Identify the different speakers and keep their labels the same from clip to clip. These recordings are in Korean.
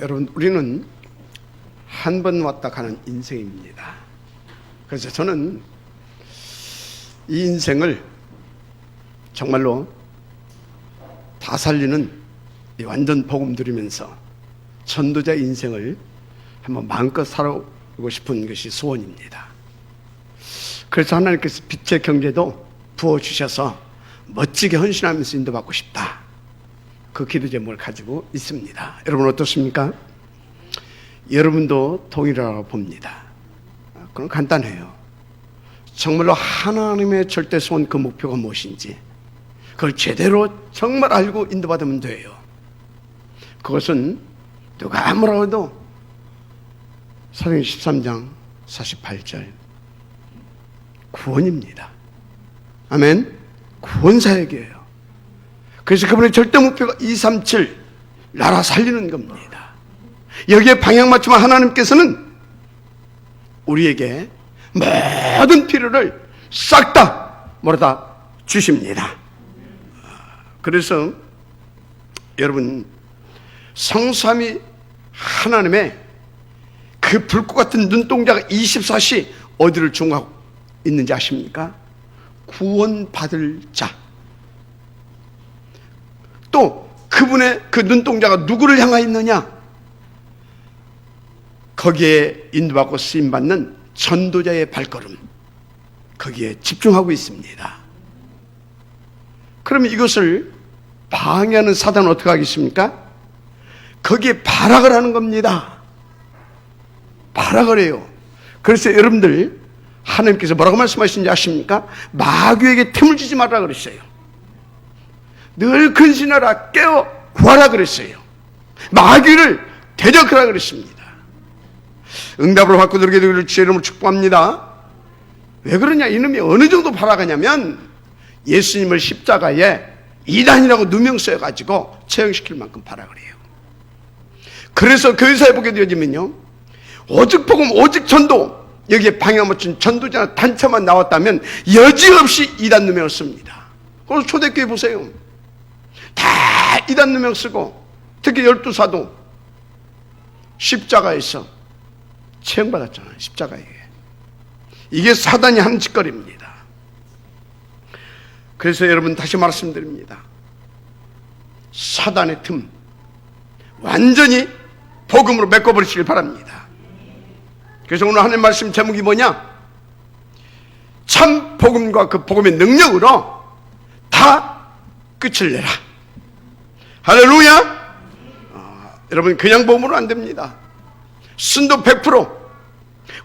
Speaker 1: 여러분, 우리는 한 번 왔다 가는 인생입니다. 그래서 저는 이 인생을 정말로 다 살리는 이 완전 복음 누리면서 전도자 인생을 한번 마음껏 살아보고 싶은 것이 소원입니다. 그래서 하나님께서 빛의 경제도 부어주셔서 멋지게 헌신하면서 인도받고 싶다, 그 기도 제목을 가지고 있습니다. 여러분 어떻습니까? 여러분도 동일하다고 봅니다. 그럼 간단해요. 정말로 하나님의 절대 소원, 그 목표가 무엇인지 그걸 제대로 정말 알고 인도받으면 돼요. 그것은 누가 뭐라고 해도 사도행 13장 48절 구원입니다. 아멘. 구원사역이에요. 그래서 그분의 절대 목표가 237 나라 살리는 겁니다. 여기에 방향 맞추면 하나님께서는 우리에게 모든 필요를 싹 다 뭐라다 주십니다. 그래서 여러분, 성삼위 하나님의 그 불꽃 같은 눈동자가 24시 어디를 중하고 있는지 아십니까? 구원받을 자. 또 그분의 그 눈동자가 누구를 향하여 있느냐? 거기에 인도받고 쓰임받는 전도자의 발걸음, 거기에 집중하고 있습니다. 그러면 이것을 방해하는 사단은 어떻게 하겠습니까? 거기에 발악을 하는 겁니다. 발악을 해요. 그래서 여러분들, 하나님께서 뭐라고 말씀하시는지 아십니까? 마귀에게 틈을 주지 말라 그랬어요. 늘 근신하라, 깨어 구하라 그랬어요. 마귀를 대적하라 그랬습니다. 응답을 받고 들게 되기를 주의 이름으로 축복합니다. 왜 그러냐? 이놈이 어느 정도 팔아가냐면 예수님을 십자가에 이단이라고 누명 써가지고 처형시킬 만큼 팔아가 그래요. 그래서 교회사에 보게 되어지면요, 오직 복음, 오직 전도, 여기에 방향 맞춘 전도자나 단체만 나왔다면 여지없이 이단 누명을 씁니다. 그래서 초대교회 보세요. 다 이단 누명 쓰고, 특히 12사도 십자가에서 처형받았잖아요. 십자가에. 이게 사단이 하는 짓거리입니다. 그래서 여러분, 다시 말씀드립니다. 사단의 틈 완전히 복음으로 메꿔버리시길 바랍니다. 그래서 오늘 하나님 말씀 제목이 뭐냐? 참 복음과 그 복음의 능력으로 다 끝을 내라. 할렐루야. 여러분, 그냥 복음으로 안 됩니다. 순도 100%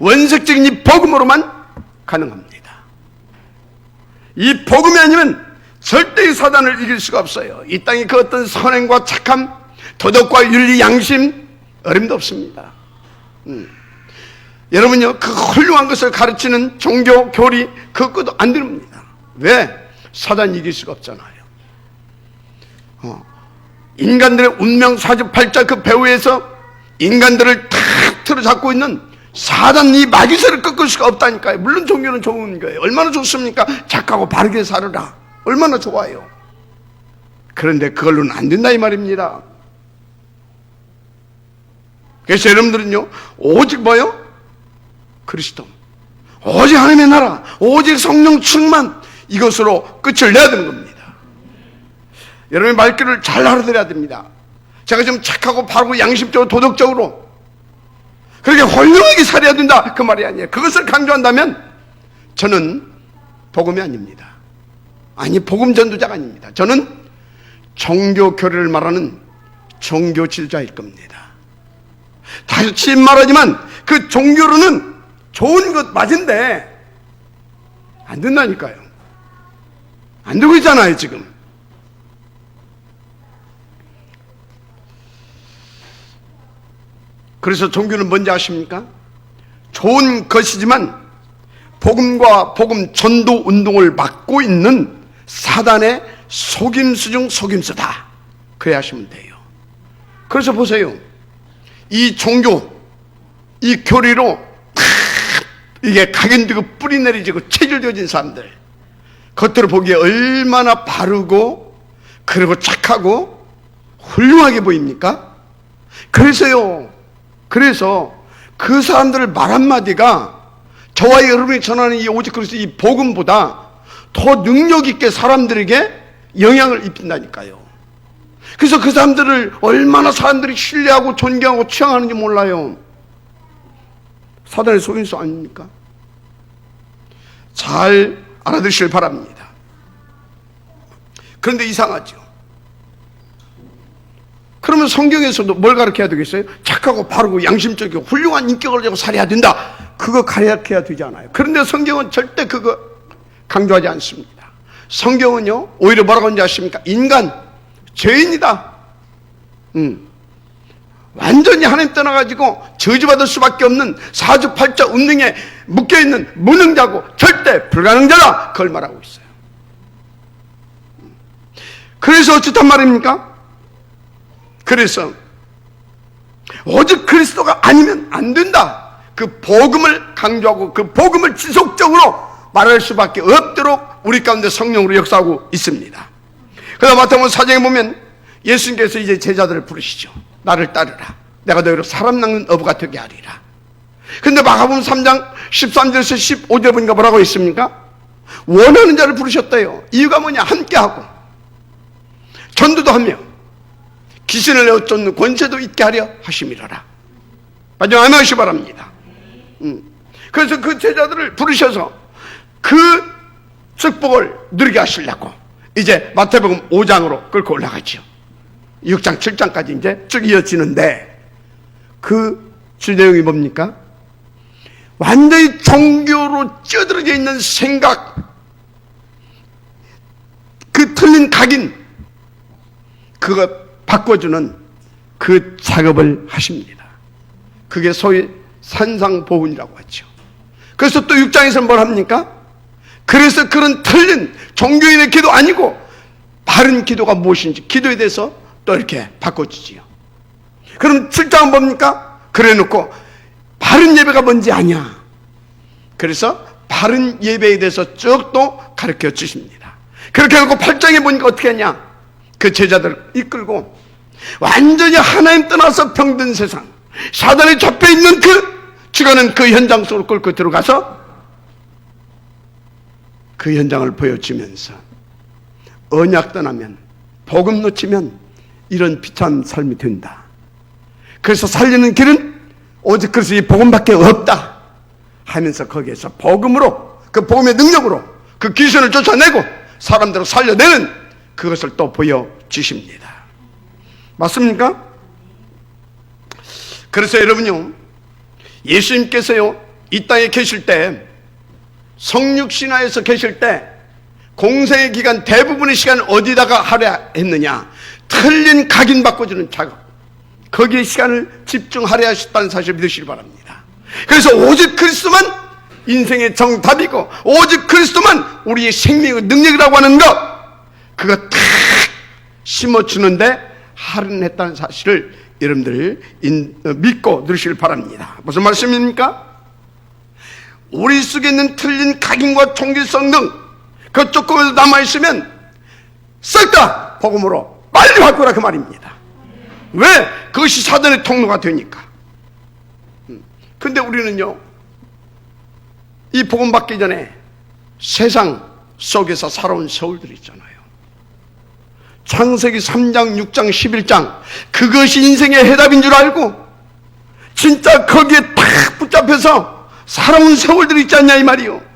Speaker 1: 원색적인 이 복음으로만 가능합니다. 이 복음이 아니면 절대 이 사단을 이길 수가 없어요. 이 땅에 그 어떤 선행과 착함, 도덕과 윤리, 양심, 어림도 없습니다. 여러분요, 그 훌륭한 것을 가르치는 종교, 교리, 그것도 안 됩니다. 왜? 사단이 이길 수가 없잖아요. 인간들의 운명 사주팔자 그 배후에서 인간들을 탁 틀어잡고 있는 사단 이 마귀새를 꺾을 수가 없다니까요. 물론 종교는 좋은 거예요. 얼마나 좋습니까? 착하고 바르게 살아라. 얼마나 좋아요. 그런데 그걸로는 안 된다 이 말입니다. 그래서 여러분들은요, 오직 뭐요? 그리스도, 오직 하나님의 나라, 오직 성령 충만, 이것으로 끝을 내야 되는 겁니다. 여러분의 말귀를 잘 알아들어야 됩니다. 제가 좀 착하고 바르고 양심적으로 도덕적으로 그렇게 훌륭하게 살아야 된다, 그 말이 아니에요. 그것을 강조한다면 저는 복음이 아닙니다. 아니, 복음 전도자가 아닙니다. 저는 종교 교리를 말하는 종교 지도자일 겁니다. 다시 말하지만 그 종교로는 좋은 것 맞은데 안 된다니까요. 안 되고 있잖아요 지금. 그래서 종교는 뭔지 아십니까? 좋은 것이지만 복음과 복음 전도 운동을 막고 있는 사단의 속임수 중 속임수다, 그래 하시면 돼요. 그래서 보세요, 이 종교, 이 교리로 이게 각인되고 뿌리 내리지고 체질되어진 사람들, 겉으로 보기에 얼마나 바르고 그리고 착하고 훌륭하게 보입니까? 그래서 그 사람들 말 한마디가 저와 여러분이 전하는 이 오직 그리스도 이 복음보다 더 능력 있게 사람들에게 영향을 입힌다니까요. 그래서 그 사람들을 얼마나 사람들이 신뢰하고 존경하고 취향하는지 몰라요. 사단의 속임수 아닙니까? 잘 알아두시길 바랍니다. 그런데 이상하죠. 그러면 성경에서도 뭘 가르쳐야 되겠어요? 착하고 바르고 양심적이고 훌륭한 인격을 가지고 살아야 된다. 그거 가르쳐야 되지 않아요. 그런데 성경은 절대 그거 강조하지 않습니다. 성경은요, 오히려 뭐라고 하는지 아십니까? 인간, 죄인이다. 완전히 하나님 떠나가지고 저주받을 수밖에 없는 사주팔자 운명에 묶여있는 무능자고 절대 불가능자다. 그걸 말하고 있어요. 그래서 어쨌단 말입니까? 그래서 오직 그리스도가 아니면 안 된다. 그 복음을 강조하고 그 복음을 지속적으로 말할 수밖에 없도록 우리 가운데 성령으로 역사하고 있습니다. 그다음 마태복음 4장에 보면 예수님께서 이제 제자들을 부르시죠. 나를 따르라. 내가 너희로 사람 낚는 어부가 되게 하리라. 근데 마가복음 3장 13절에서 15절 보니까 뭐라고 있습니까? 원하는 자를 부르셨대요. 이유가 뭐냐? 함께하고 전도도 하며 귀신을 내어 쫓는 권세도 있게 하려 하심이라라. 마지막 아멘하시 바랍니다. 그래서 그 제자들을 부르셔서 그 축복을 누리게 하시려고 이제 마태복음 5장으로 끌고 올라가죠. 6장 7장까지 이제 쭉 이어지는데 그 주내용이 뭡니까? 완전히 종교로 찌들어져 있는 생각, 그 틀린 각인, 그거 바꿔주는 그 작업을 하십니다. 그게 소위 산상보훈이라고 하죠. 그래서 또 6장에서 뭘 합니까? 그래서 그런 틀린 종교인의 기도 아니고 바른 기도가 무엇인지 기도에 대해서 또 이렇게 바꿔주지요. 그럼 7장은 뭡니까? 그래 놓고 바른 예배가 뭔지 아냐. 그래서 바른 예배에 대해서 쭉 또 가르쳐 주십니다. 그렇게 해놓고 8장에 보니까 어떻게 하냐. 그 제자들을 이끌고 완전히 하나님 떠나서 병든 세상, 사단에 잡혀있는 그 죽어가는 그 현장 속으로 끌고 들어가서 그 현장을 보여주면서 언약 떠나면, 복음 놓치면 이런 비참한 삶이 된다. 그래서 살리는 길은 오직 그래서 이 복음밖에 없다 하면서 거기에서 복음으로, 그 복음의 능력으로 그 귀신을 쫓아내고 사람들을 살려내는 그것을 또 보여주십니다. 맞습니까? 그래서 여러분요, 예수님께서요 이 땅에 계실 때, 성육신화에서 계실 때 공생의 기간 대부분의 시간을 어디다가 하려 했느냐? 틀린 각인 바꿔주는 작업, 거기에 시간을 집중하려 하셨다는 사실을 믿으시기 바랍니다. 그래서 오직 그리스도만 인생의 정답이고 오직 그리스도만 우리의 생명의 능력이라고 하는 것, 그거 탁 심어주는데 할인했다는 사실을 여러분들 믿고 들으시길 바랍니다. 무슨 말씀입니까? 우리 속에 있는 틀린 각인과 통기성 등 그 조금이라도 남아있으면 싹 다 복음으로 빨리 바꾸라 그 말입니다. 왜? 그것이 사단의 통로가 되니까. 근데 우리는요, 이 복음 받기 전에 세상 속에서 살아온 세월들이 있잖아요. 창세기 3장, 6장, 11장, 그것이 인생의 해답인 줄 알고 진짜 거기에 탁 붙잡혀서 살아온 세월들이 있지 않냐 이 말이요.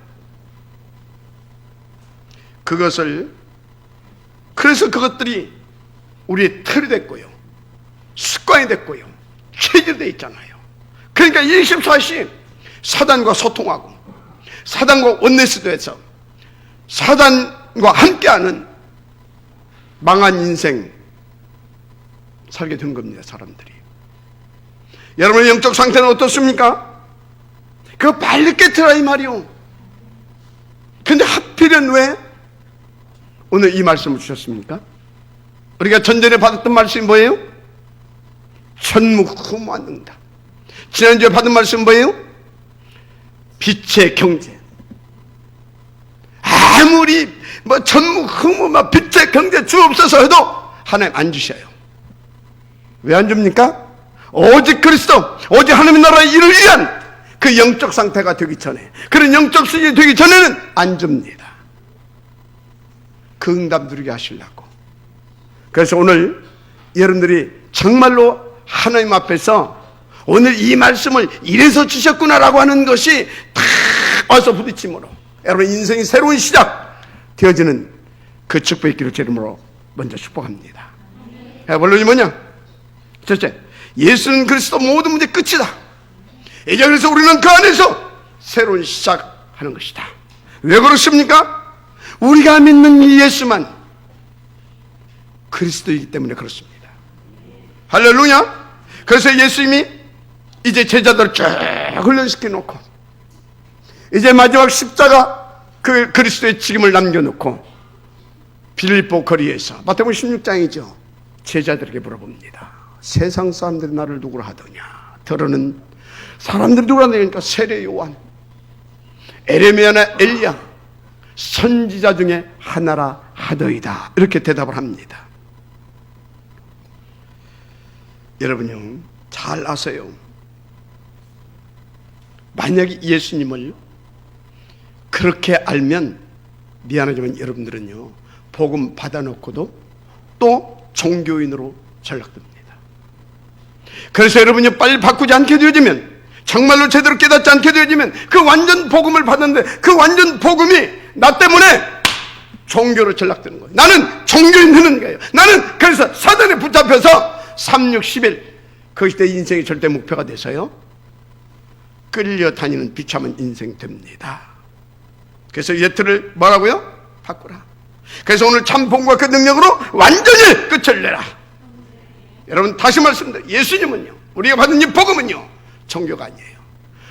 Speaker 1: 그래서 그것들이 우리의 틀이 됐고요, 습관이 됐고요, 체질되어 있잖아요. 그러니까 24시 사단과 소통하고 사단과 원내스도해서 사단과 함께하는 망한 인생 살게 된 겁니다. 사람들이. 여러분의 영적 상태는 어떻습니까? 그거 빨리 깨트라 이 말이요. 근데 하필은 왜 오늘 이 말씀을 주셨습니까? 우리가 전전에 받았던 말씀이 뭐예요? 천무후무한 응답. 지난주에 받은 말씀은 뭐예요? 빛의 경제. 아무리 천무후무 빛의 경제 주옵소서 해도 하나님 안 주셔요. 왜 안 줍니까? 오직 그리스도, 오직 하나님의 나라의 일을 위한 그 영적 상태가 되기 전에, 그런 영적 수준이 되기 전에는 안 줍니다. 그 응답 누리게 하시려고. 그래서 오늘 여러분들이 정말로 하나님 앞에서 오늘 이 말씀을 이래서 주셨구나라고 하는 것이 다 와서 부딪힘으로 여러분 인생이 새로운 시작 되어지는 그 축복의 길을 제 이름으로 먼저 축복합니다. 본론이 뭐냐? 첫째, 예수는 그리스도 모든 문제 끝이다. 이제 그래서 우리는 그 안에서 새로운 시작하는 것이다. 왜 그렇습니까? 우리가 믿는 이 예수만 그리스도이기 때문에 그렇습니다. 할렐루야. 그래서 예수님이 이제 제자들을 쭉 훈련시켜 놓고 이제 마지막 십자가 그 그리스도의 직임을 남겨놓고 빌립보 거리에서 마태복음 16장이죠. 제자들에게 물어봅니다. 세상 사람들이 나를 누구라 하더냐? 더러는 사람들이 누구라 하니까 세례 요한, 에레미야나 엘리야, 선지자 중에 하나라 하더이다. 이렇게 대답을 합니다. 여러분요, 잘 아세요. 만약에 예수님을 그렇게 알면 미안하지만 여러분들은요, 복음 받아놓고도 또 종교인으로 전락됩니다. 그래서 여러분이 빨리 바꾸지 않게 되어지면, 정말로 제대로 깨닫지 않게 되어지면 그 완전 복음을 받았는데 그 완전 복음이 나 때문에 종교로 전락되는 거예요. 나는 종교인 되는 거예요. 나는 그래서 사단에 붙잡혀서 3, 6, 11 그것이 내 인생의 절대 목표가 돼서요, 끌려다니는 비참한 인생 됩니다. 그래서 예틀을 뭐라고요? 바꾸라. 그래서 오늘 참 복음과 그 능력으로 완전히 끝을 내라. 여러분 다시 말씀드려요. 예수님은요, 우리가 받은 이 복음은요, 종교가 아니에요.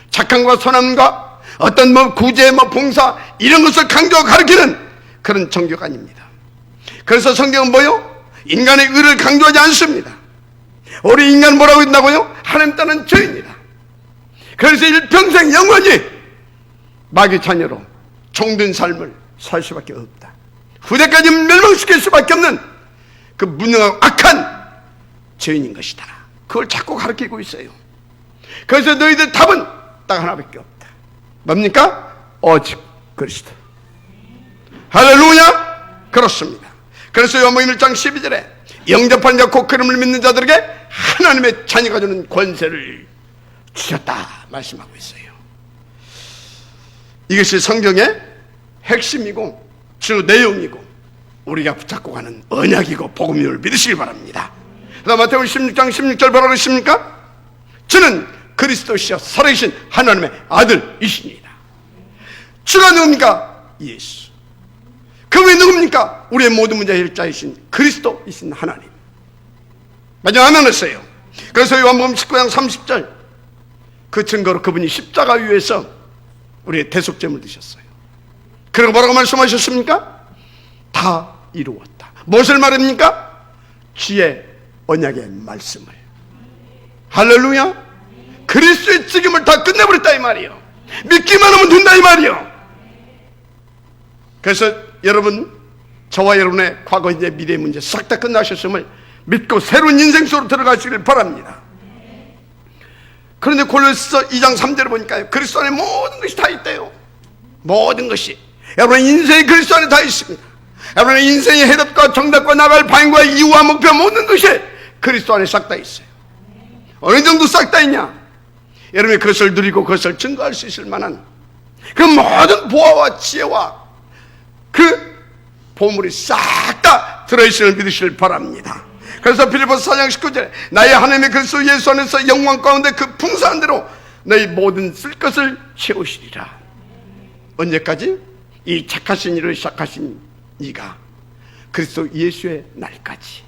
Speaker 1: 착함과 선함과 어떤 뭐 구제, 뭐 봉사 이런 것을 강조하고 가르치는 그런 종교가 아닙니다. 그래서 성경은 뭐요? 인간의 의를 강조하지 않습니다. 우리 인간은 뭐라고 했다고요? 하나님 따는 죄입니다. 그래서 일평생 영원히 마귀 자녀로 종된 삶을 살 수밖에 없다. 후대까지 멸망시킬 수밖에 없는 그 무능하고 악한 죄인인 것이다. 그걸 자꾸 가르치고 있어요. 그래서 너희들 답은 딱 하나밖에 없다. 뭡니까? 오직 그리스도. 할렐루야. 그렇습니다. 그래서 요한복음 1장 12절에 영접한 자 곧 그름을 믿는 자들에게 하나님의 자녀가 주는 권세를 주셨다 말씀하고 있어요. 이것이 성경의 핵심이고 주 내용이고 우리가 붙잡고 가는 언약이고 복음을 믿으시길 바랍니다. 그다음 마태복음 16장 16절 뭐라고 했습니까? 주는 그리스도시여 살아계신 하나님의 아들이시니이다. 주가 누굽니까? 예수. 그분이 누굽니까? 우리의 모든 문제의 일자이신 그리스도이신 하나님. 마지막 하나 했어요. 그래서 요한복음 19장 30절 그 증거로 그분이 십자가 위에서 우리의 대속죄물 드셨어요. 그리고 뭐라고 말씀하셨습니까? 다 이루었다. 무엇을 말합니까? 주의 언약의 말씀을. 할렐루야. 그리스도의 직임을 다 끝내버렸다 이 말이에요. 믿기만 하면 된다 이 말이에요. 그래서 여러분, 저와 여러분의 과거, 현재, 미래의 문제 싹 다 끝나셨음을 믿고 새로운 인생 속으로 들어가시길 바랍니다. 그런데 골로새서 2장 3절을 보니까요, 그리스도 안에 모든 것이 다 있대요. 모든 것이. 여러분의 인생이 그리스도 안에 다 있습니다. 여러분의 인생의 해답과 정답과 나갈 방향과 이유와 목표 모든 것이 그리스도 안에 싹 다 있어요. 어느 정도 싹 다 있냐? 여러분이 그것을 누리고 그것을 증거할 수 있을 만한 그 모든 보화와 지혜와 그 보물이 싹 다 들어있음을 믿으시길 바랍니다. 그래서 빌립보서 4장 19절에 나의 하나님의 그리스도 예수 안에서 영광 가운데 그 풍성한 대로 너희 모든 쓸 것을 채우시리라. 언제까지? 이 착하신 일을 시작하신 이가 그리스도 예수의 날까지.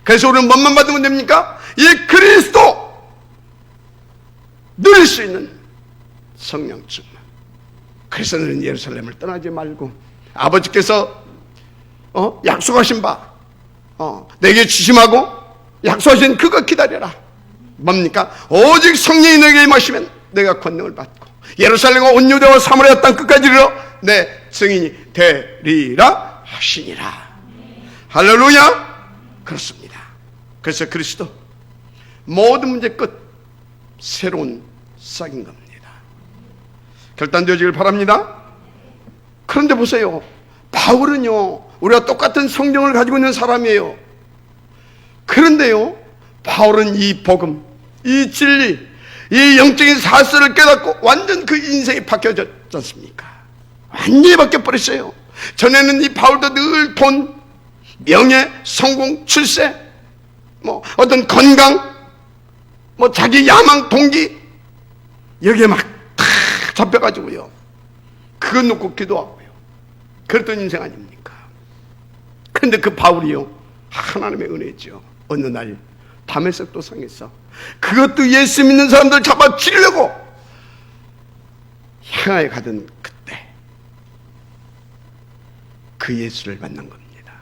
Speaker 1: 그래서 우리는 뭐만 받으면 됩니까? 이 그리스도 누릴 수 있는 성령 충만. 그래서 너는 예루살렘을 떠나지 말고 아버지께서 약속하신 바 내게 주심하고 약속하신 그거 기다려라. 뭡니까? 오직 성령이 너에게 임하시면 내가 권능을 받고 예루살렘과 온 유대와 사마리아 땅 끝까지 이르러 내 증인이 되리라 하시니라. 할렐루야. 그렇습니다. 그래서 그리스도 모든 문제 끝. 새로운 시작인 겁니다. 결단되어지길 바랍니다. 그런데 보세요. 바울은요, 우리가 똑같은 성경을 가지고 있는 사람이에요. 그런데요, 바울은 이 복음, 이 진리, 이 영적인 사실을 깨닫고 완전 그 인생이 바뀌어졌지 않습니까? 완전히 바뀌어버렸어요. 전에는 이 바울도 늘 돈, 명예, 성공, 출세, 어떤 건강, 자기 야망, 동기, 여기에 막 다 잡혀가지고요. 그거 놓고 기도하고요. 그랬던 인생 아닙니까? 그런데 그 바울이요, 하나님의 은혜죠. 어느 날 다메섹 도상에서 그것도 예수 믿는 사람들 잡아치려고 향하에 가던 그때 그 예수를 만난 겁니다.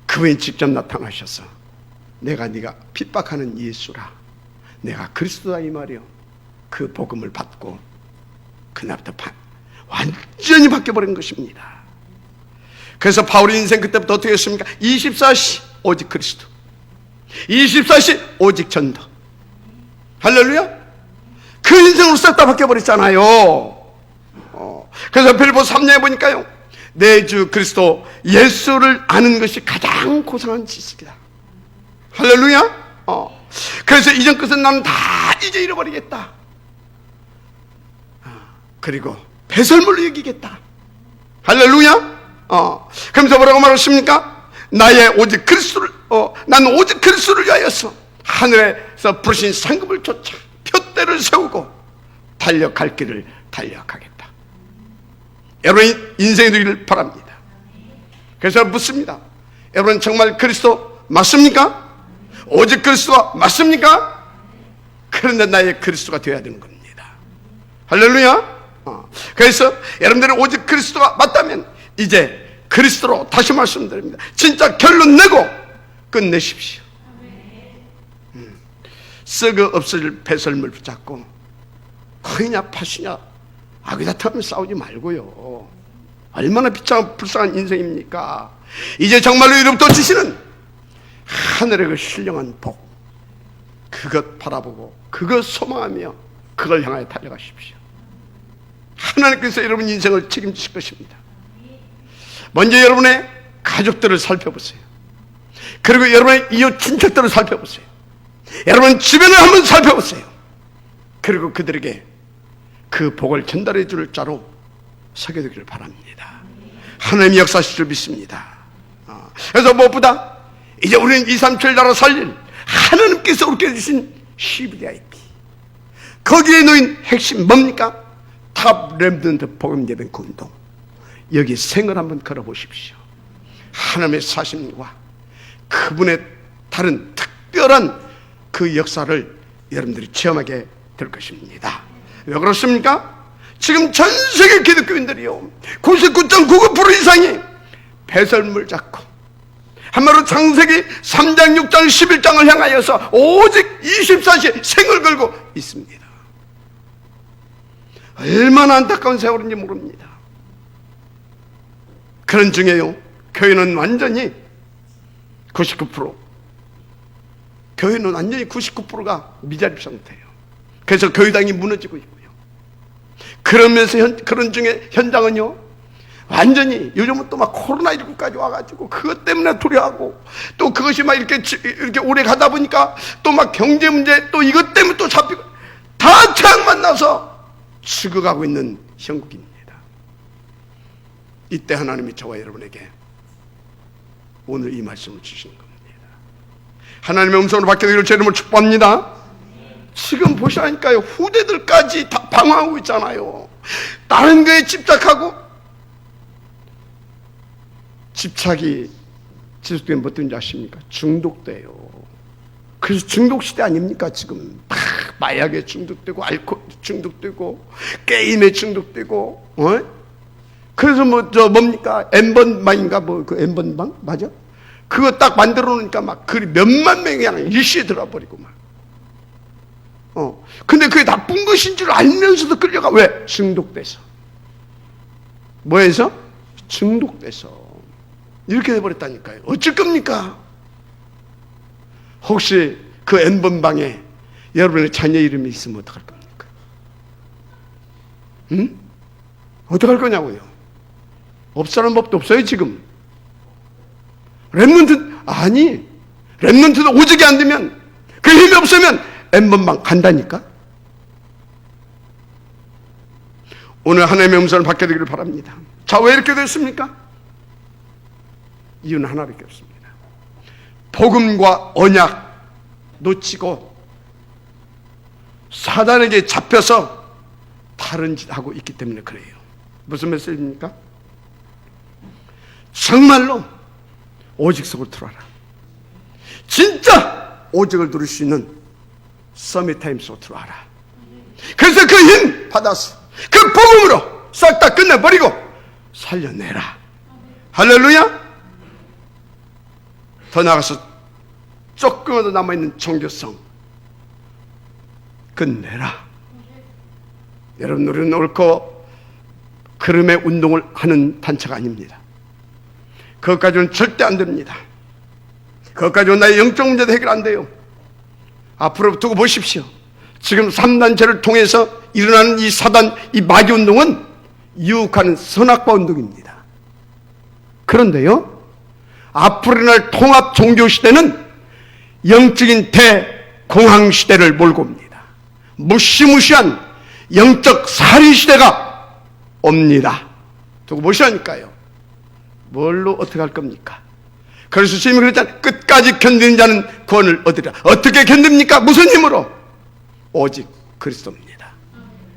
Speaker 1: 그분이 직접 나타나셔서 내가 네가 핍박하는 예수라, 내가 그리스도다 이 말이요. 그 복음을 받고 그날부터 완전히 바뀌어버린 것입니다. 그래서 바울의 인생 그때부터 어떻게 했습니까? 24시 오직 그리스도, 24시 오직 전도. 할렐루야. 그 인생으로 싹 다 바뀌어버렸잖아요. 그래서 빌보 3장에 보니까요, 내 주 그리스도 예수를 아는 것이 가장 고상한 지식이다. 할렐루야. 그래서 이전 것은 나는 다 이제 잃어버리겠다. 그리고 배설물로 여기겠다. 할렐루야. 그러면서 뭐라고 말하십니까? 나의 오직 그리스도를, 나는 오직 그리스도를 위하여서 하늘에서 부르신 상급을 쫓아 표대를 세우고 달려갈 길을 달려가겠다. 여러분의 인생이 되기를 바랍니다. 그래서 묻습니다. 여러분 정말 그리스도 맞습니까? 오직 그리스도가 맞습니까? 그런데 나의 그리스도가 되어야 되는 겁니다. 할렐루야. 그래서 여러분들은 오직 그리스도가 맞다면 이제 그리스도로, 다시 말씀드립니다, 진짜 결론 내고 끝내십시오. 썩어 없어질 배설물 붙잡고 허이냐 파시냐 아귀다툼하며 싸우지 말고요. 얼마나 비참한 불쌍한 인생입니까? 이제 정말로 이로부터 주시는 하늘의 그 신령한 복, 그것 바라보고 그것 소망하며 그걸 향하여 달려가십시오. 하나님께서 여러분 인생을 책임지실 것입니다. 먼저 여러분의 가족들을 살펴보세요. 그리고 여러분의 이웃 친척들을 살펴보세요. 여러분 주변을 한번 살펴보세요. 그리고 그들에게 그 복을 전달해 줄 자로 서게 되기를 바랍니다. 하나님이 역사하실 줄 믿습니다. 그래서 무엇보다 이제 우리는 237 나라 살릴 하나님께서 우리에게 주신 CVIP, 거기에 놓인 핵심 뭡니까? 탑 렘넌트 복음 예배 운동. 여기 생을 한번 걸어보십시오. 하나님의 사심과 그분의 다른 특별한 그 역사를 여러분들이 체험하게 될 것입니다. 왜 그렇습니까? 지금 전 세계 기독교인들이요, 99.99% 이상이 배설물 잡고 한마디로 창세기 3장, 6장, 11장을 향하여서 오직 24시 생을 걸고 있습니다. 얼마나 안타까운 세월인지 모릅니다. 그런 중에요, 교회는 완전히 99%, 교회는 완전히 99%가 미자립 상태예요. 그래서 교회당이 무너지고 있고요. 그러면서 그런 중에 현장은요, 완전히 요즘은 또 막 코로나19까지 와가지고 그것 때문에 두려워하고, 또 그것이 막 이렇게 오래 가다 보니까 또 막 경제 문제, 또 이것 때문에 또 잡히고, 다 태양 만나서 죽어가고 있는 형국입니다. 이때 하나님이 저와 여러분에게 오늘 이 말씀을 주시는 겁니다. 하나님의 음성으로 바뀌기를 제 이름으로 축복합니다. 지금 보시라니까요, 후대들까지 다 방황하고 있잖아요. 다른 거에 집착하고, 집착이 지속되면 뭐 어떤지 아십니까? 중독돼요. 그래서 중독시대 아닙니까? 지금 막 마약에 중독되고, 알코올 중독되고, 게임에 중독되고, 그래서 뭡니까? N번방인가 그 N번방? 맞아? 그거 딱 만들어 놓으니까 막 그 몇만 명이 그냥 일시에 들어와 버리고 막. 근데 그게 나쁜 것인 줄 알면서도 끌려가. 왜? 중독돼서. 뭐해서? 중독돼서. 이렇게 돼버렸다니까요. 어쩔 겁니까? 혹시 그 N번방에 여러분의 자녀 이름이 있으면 어떡할 겁니까? 응? 어떡할 거냐고요? 없사는 법도 없어요 지금. 랩런트 아니, 랩런트도 오직이 안 되면, 그 힘이 없으면 N번방 간다니까. 오늘 하나님의 음성을 받게 되기를 바랍니다. 자, 왜 이렇게 됐습니까? 이유는 하나밖에 없습니다. 복음과 언약 놓치고 사단에게 잡혀서 다른 짓 하고 있기 때문에 그래요. 무슨 메시지입니까? 정말로 오직 속을 들어라. 진짜 오직을 누릴 수 있는 서밋타임 속으로 들어와라. 그래서 그 힘 받아서 그 복음으로 싹 다 끝내버리고 살려내라. 할렐루야. 더 나아가서 조금이라도 남아있는 종교성 끝내라. 여러분, 우리는 옳고 그름의 운동을 하는 단체가 아닙니다. 그것까지는 절대 안 됩니다. 그것까지는 나의 영적 문제도 해결 안 돼요. 앞으로 두고 보십시오. 지금 3단체를 통해서 일어나는 이 사단, 이 마귀 운동은 유혹하는 선악과 운동입니다. 그런데요, 앞으로 일어날 통합 종교 시대는 영적인 대공황 시대를 몰고 옵니다. 무시무시한 영적 살인 시대가 옵니다. 두고 보시라니까요. 뭘로 어떻게 할 겁니까? 그래서 주님이 그랬잖아요. 끝까지 견디는 자는 구원을 얻으리라. 어떻게 견딥니까? 무슨 힘으로? 오직 그리스도입니다.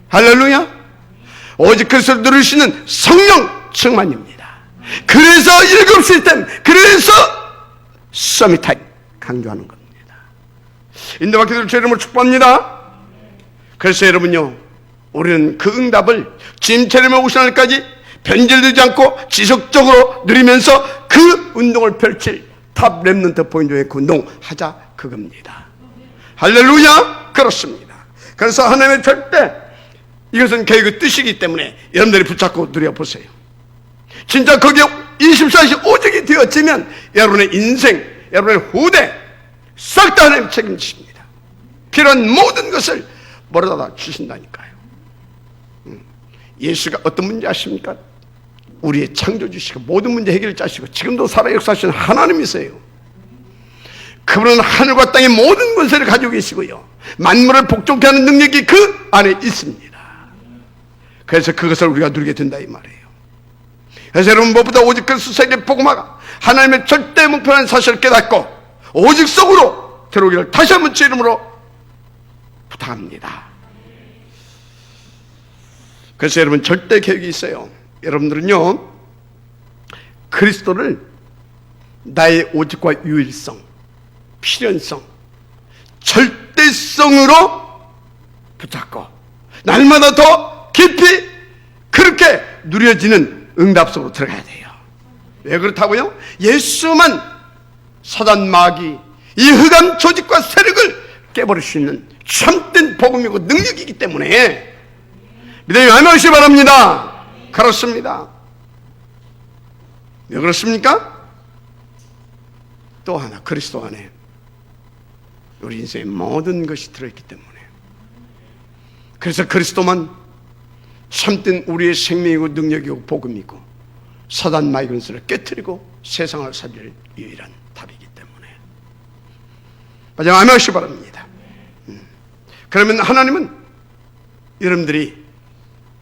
Speaker 1: 할렐루야. 오직 그리스도를 누리시는 성령 충만입니다. 그래서 일곱 시스템, 그래서 서밋타임 강조하는 겁니다. 인도받게 될 주 이름으로 축복합니다. 그래서 여러분요, 우리는 그 응답을 짐체림의 오신 날까지 변질되지 않고 지속적으로 누리면서 그 운동을 펼칠 탑 렘넌트 포인트의 그 운동 하자, 그겁니다. 할렐루야. 그렇습니다. 그래서 하나님의 절대, 이것은 계획의 뜻이기 때문에 여러분들이 붙잡고 누려보세요. 진짜 거기에 24시 오직이 되어지면 여러분의 인생, 여러분의 후대 싹 다 하나님 책임지십니다. 필요한 모든 것을 몰아다 주신다니까요. 예수가 어떤 문제 아십니까? 우리의 창조주시고 모든 문제 해결자시고 지금도 살아 역사하시는 하나님이세요. 그분은 하늘과 땅의 모든 권세를 가지고 계시고요, 만물을 복종케 하는 능력이 그 안에 있습니다. 그래서 그것을 우리가 누리게 된다 이 말이에요. 그래서 여러분, 무엇보다 오직 그리스도 세계 복음화가 하나님의 절대 목표라는 사실을 깨닫고 오직 속으로 들어오기를 다시 한번 주 이름으로 부탁합니다. 그래서 여러분, 절대 계획이 있어요. 여러분들은요, 그리스도를 나의 오직과 유일성, 필연성, 절대성으로 붙잡고 날마다 더 깊이 그렇게 누려지는 응답 속으로 들어가야 돼요. 왜 그렇다고요? 예수만 사단 마귀 이 흑암 조직과 세력을 깨버릴 수 있는 참된 복음이고 능력이기 때문에 믿음이 아멘하시기 바랍니다. 그렇습니다. 왜 그렇습니까? 또 하나, 그리스도 안에 우리 인생의 모든 것이 들어있기 때문에. 그래서 그리스도만 참된 우리의 생명이고 능력이고 복음이고 사단 마귀 근세를 깨뜨리고 세상을 살릴 유일한 답이기 때문에. 마지막 아멘하시기 바랍니다. 그러면 하나님은 여러분들이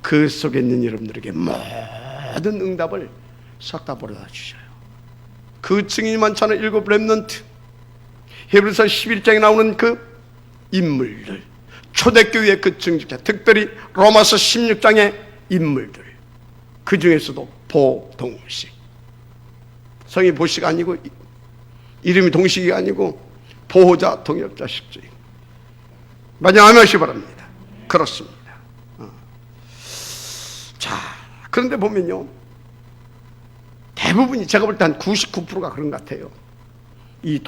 Speaker 1: 그 속에 있는 여러분들에게 모든 응답을 싹 다 벌어다 주셔요. 그 증인이 많잖아요. 7 렘넌트. 히브리서 11장에 나오는 그 인물들, 초대교회의 그 증직자, 특별히 로마서 16장의 인물들, 그 중에서도 보동식, 성이 보식 아니고 이름이 동식이 아니고 보호자 동역자 식주의. 마지막 아멘하시기 바랍니다. 그렇습니다. 자, 그런데 보면요, 대부분이, 제가 볼 때 한 99%가 그런 것 같아요. 이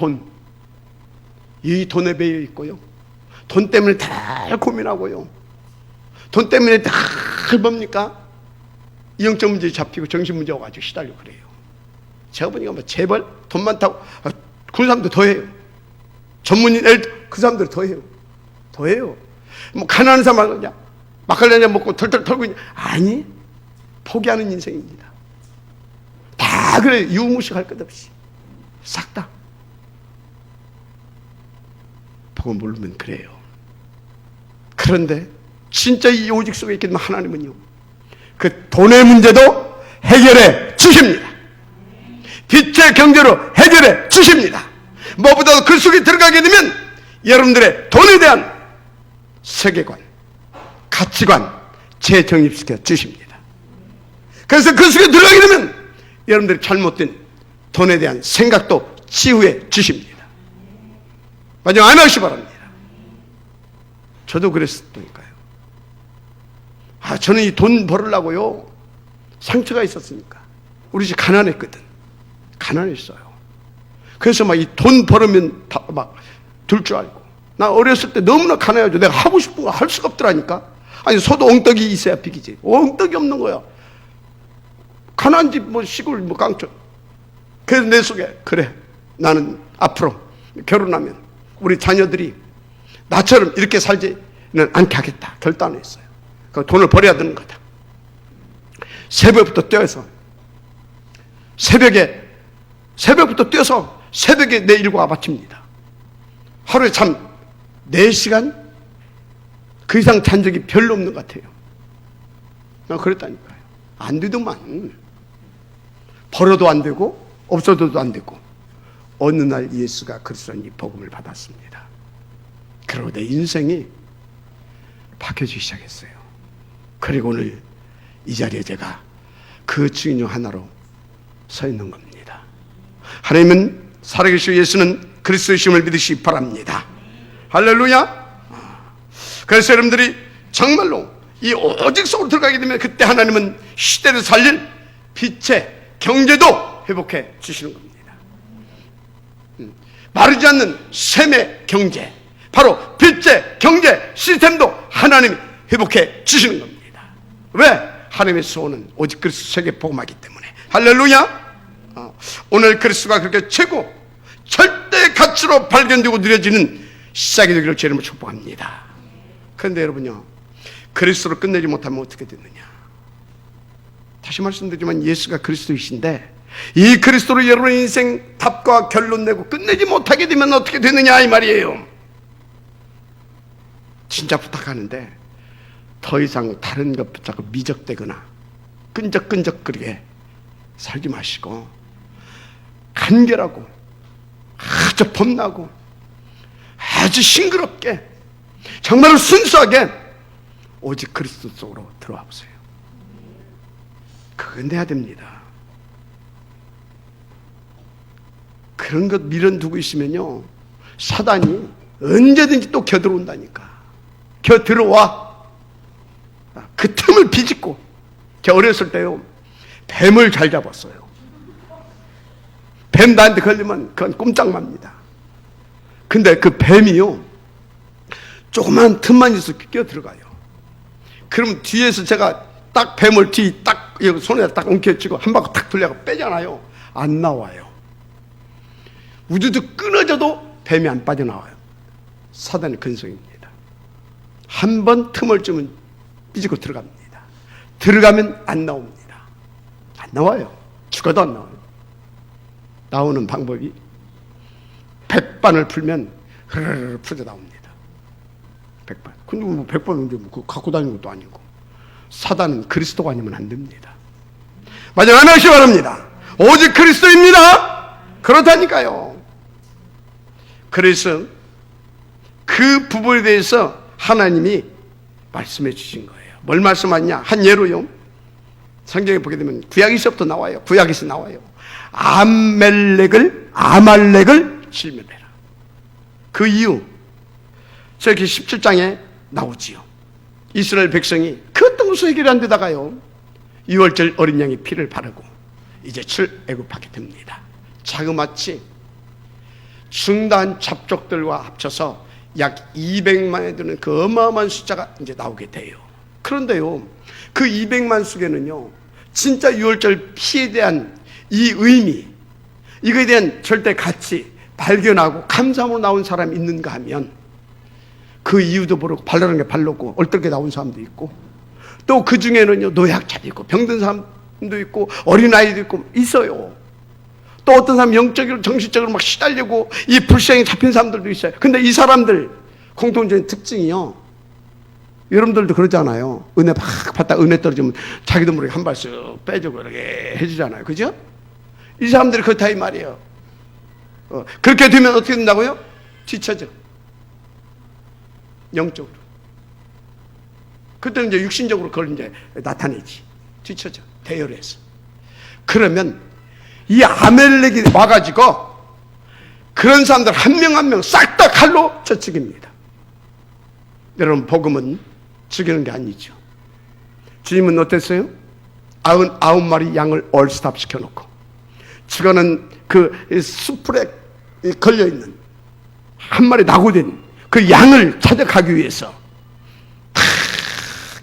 Speaker 1: 돈에 매여 있고요, 돈 때문에 다 고민하고요, 돈 때문에 다 뭡니까? 영적 문제 잡히고 정신 문제 와가지고 시달려 그래요. 제가 보니까 뭐 재벌 돈 많다고 그런 사람도 더 해요. 전문인 그 사람들 더해요. 더해요. 뭐 가난한 사람 그냥 막걸리 한잔 먹고 털털 털고 있냐? 아니, 포기하는 인생입니다. 다 그래. 유무식할 것 없이 싹 다. 복음 모르면 그래요. 그런데 진짜 이 오직 속에 있게 되면 하나님은요, 그 돈의 문제도 해결해 주십니다. 빛의 경제로 해결해 주십니다. 무엇보다도 그 속에 들어가게 되면 여러분들의 돈에 대한 세계관, 가치관 재정립시켜 주십니다. 그래서 그 속에 들어가게 되면 여러분들이 잘못된 돈에 대한 생각도 치유해 주십니다. 마지막 아멘하시 바랍니다. 저도 그랬으니까요. 저는 이 돈 벌으려고요, 상처가 있었으니까. 우리 집 가난했거든. 가난했어요. 그래서 막 이 돈 벌으면 다 막 들 줄 알고. 나 어렸을 때 너무나 가난해가지고 내가 하고 싶은 거 할 수가 없더라니까. 아니, 소도 엉떡이 있어야 픽이지. 엉떡이 없는 거야. 가난한 집 뭐 시골 뭐 깡촌. 그래서 내 속에, 그래, 나는 앞으로 결혼하면 우리 자녀들이 나처럼 이렇게 살지는 않게 하겠다 결단했어요. 그 돈을 벌어야 되는 거다. 새벽부터 뛰어서 새벽부터 뛰어서 새벽에 내 일과 바칩니다. 하루에 잠 4시간 그 이상 잔 적이 별로 없는 것 같아요. 그랬다니까요. 안 되더만. 벌어도 안 되고 없어도 안 되고. 어느 날 예수가 그리스도인 이 복음을 받았습니다. 그리고 내 인생이 바뀌어지기 시작했어요. 그리고 오늘 이 자리에 제가 그 증인 중 하나로 서 있는 겁니다. 하나님은 살아계시고 예수는 그리스도이심을 믿으시기 바랍니다. 할렐루야. 그래서 여러분들이 정말로 이 오직 속으로 들어가게 되면 그때 하나님은 시대를 살릴 빛의 경제도 회복해 주시는 겁니다. 마르지 않는 샘의 경제, 바로 빛의 경제 시스템도 하나님이 회복해 주시는 겁니다. 왜? 하나님의 소원은 오직 그리스도 세계 복음하기 때문에. 할렐루야. 오늘 그리스도가 그렇게 최고 절대 가치로 발견되고 누려지는 시작이 되기를 주님으로 축복합니다. 그런데 여러분요, 그리스도로 끝내지 못하면 어떻게 되느냐? 다시 말씀드리지만 예수가 그리스도이신데 이 그리스도로 여러분의 인생 답과 결론 내고 끝내지 못하게 되면 어떻게 되느냐 이 말이에요. 진짜 부탁하는데 더 이상 다른 것 붙잡고 미적대거나 끈적끈적거리게 살지 마시고 간결하고 아주 범나고 아주 싱그럽게 정말로 순수하게 오직 그리스도 속으로 들어와 보세요. 그건 돼야 됩니다. 그런 것 밀어두고 있으면요, 사단이 언제든지 또 겨들어온다니까. 겨들어와. 그 틈을 비집고. 제가 어렸을 때요, 뱀을 잘 잡았어요. 뱀 나한테 걸리면 그건 꼼짝맙니다. 근데 그 뱀이요, 조그만 틈만 있어서 끼어들어가요. 그럼 뒤에서 제가 딱 뱀을 딱 손에 딱 엉켜쥐고 한 바퀴 탁 돌려가 빼잖아요. 안 나와요. 우주도 끊어져도 뱀이 안 빠져나와요. 사단의 근성입니다. 한 번 틈을 주면 삐지고 들어갑니다. 들어가면 안 나옵니다. 안 나와요. 죽어도 안 나와요. 나오는 방법이 백반을 풀면 흐르르 풀져 나옵니다. 백반. 근데 뭐 백반은 뭐 갖고 다니는 것도 아니고. 사단은 그리스도가 아니면 안 됩니다. 마지막 하나 하시기 바랍니다. 오직 그리스도입니다. 그렇다니까요. 그래서 그 부분에 대해서 하나님이 말씀해 주신 거예요. 뭘 말씀하냐? 한 예로요, 성경에 보게 되면 구약에서부터 나와요. 구약에서 나와요. 아말렉을 질멸해라. 그 이유 저기 17장에 나오지요. 이스라엘 백성이 그 어떤 것을 해결 안 되다가요, 6월절 어린 양의 피를 바르고 이제 출애굽하게 됩니다. 자그마치 중단 잡족들과 합쳐서 약 200만에 드는 그 어마어마한 숫자가 이제 나오게 돼요. 그런데요, 그 200만 속에는요, 진짜 6월절 피에 대한 이 의미, 이거에 대한 절대 가치, 발견하고 감사함으로 나온 사람이 있는가 하면 그 이유도 모르고 발랄한 게 발랐고 얼떨게 나온 사람도 있고, 또 그 중에는요 노약자도 있고 병든 사람도 있고 어린아이도 있고 있어요. 또 어떤 사람 영적으로 정신적으로 막 시달리고 이 불시행에 잡힌 사람들도 있어요. 근데 이 사람들 공통적인 특징이요, 여러분들도 그러잖아요. 은혜 막 받다 은혜 떨어지면 자기도 모르게 한 발 쓱 빼주고 이렇게 해주잖아요. 그죠? 이 사람들이 그렇다 이 말이에요. 그렇게 되면 어떻게 된다고요? 뒤처져. 영적으로. 그때는 이제 육신적으로 그걸 이제 나타내지. 뒤처져. 대열해서. 그러면 이 아멜렉이 와가지고 그런 사람들 한 명 한 명 싹 다 칼로 쳐 죽입니다. 여러분, 복음은 죽이는 게 아니죠. 주님은 어땠어요? 99마리 양을 얼스탑 시켜놓고 죽어는 그 수풀에 걸려있는 한 마리 낙오된 그 양을 찾아가기 위해서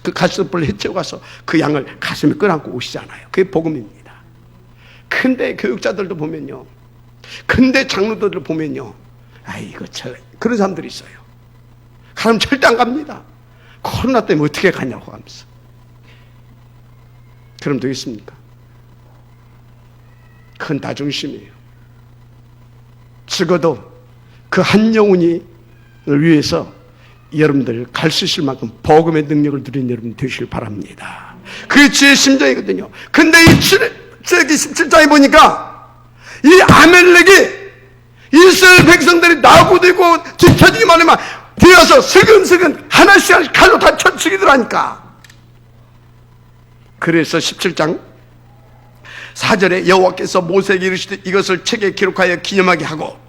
Speaker 1: 그 가시불을 헤쳐가서 그 양을 가슴에 끌어안고 오시잖아요. 그게 복음입니다. 근데 교육자들도 보면요, 근데 장로들을 보면요, 아이고 그런 사람들이 있어요. 가면 절대 안 갑니다. 코로나 때문에 어떻게 가냐고 하면서. 그럼 되겠습니까? 그건 나 중심이에요. 적어도 그 한 영혼이 위해서 여러분들 갈 수 있을 만큼 복음의 능력을 누린 여러분 되시길 바랍니다. 그게 주의 심정이거든요. 근데 이 17장에 보니까 이 아멜렉이 이스라엘 백성들이 나고되고 뒤처지기만 하면 뒤에서 슬근슬근 하나씩 칼로 다 쳐 죽이더라니까. 그래서 17장 4절에 여호와께서 모세에게 이르시되 이것을 책에 기록하여 기념하게 하고,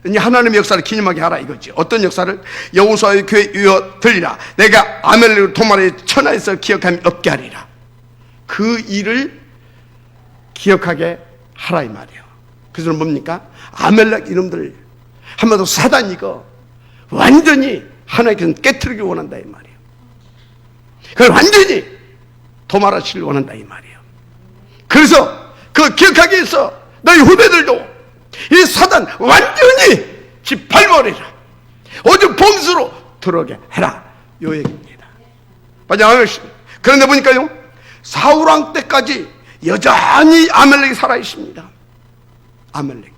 Speaker 1: 하나님의 역사를 기념하게 하라 이거지. 어떤 역사를? 여호수아의 귀에 이어 들리라. 내가 아멜렉을 도말에 천하에서 기억함이 없게 하리라. 그 일을 기억하게 하라 이 말이에요. 그래서 뭡니까? 아멜렉 이놈들 한마디로 사단 이거 완전히 하나님께서는 깨트리기 원한다 이 말이에요. 그걸 완전히 도말하시길 원한다 이 말이에요. 그래서 그 기억하기 위해서 너희 후배들도 이 사단 완전히 짓밟아버리라. 오직 범수로 들어오게 해라. 요 얘기입니다. 맞아요. 그런데 보니까요, 사울왕 때까지 여전히 아멜렉이 살아있습니다. 아멜렉이.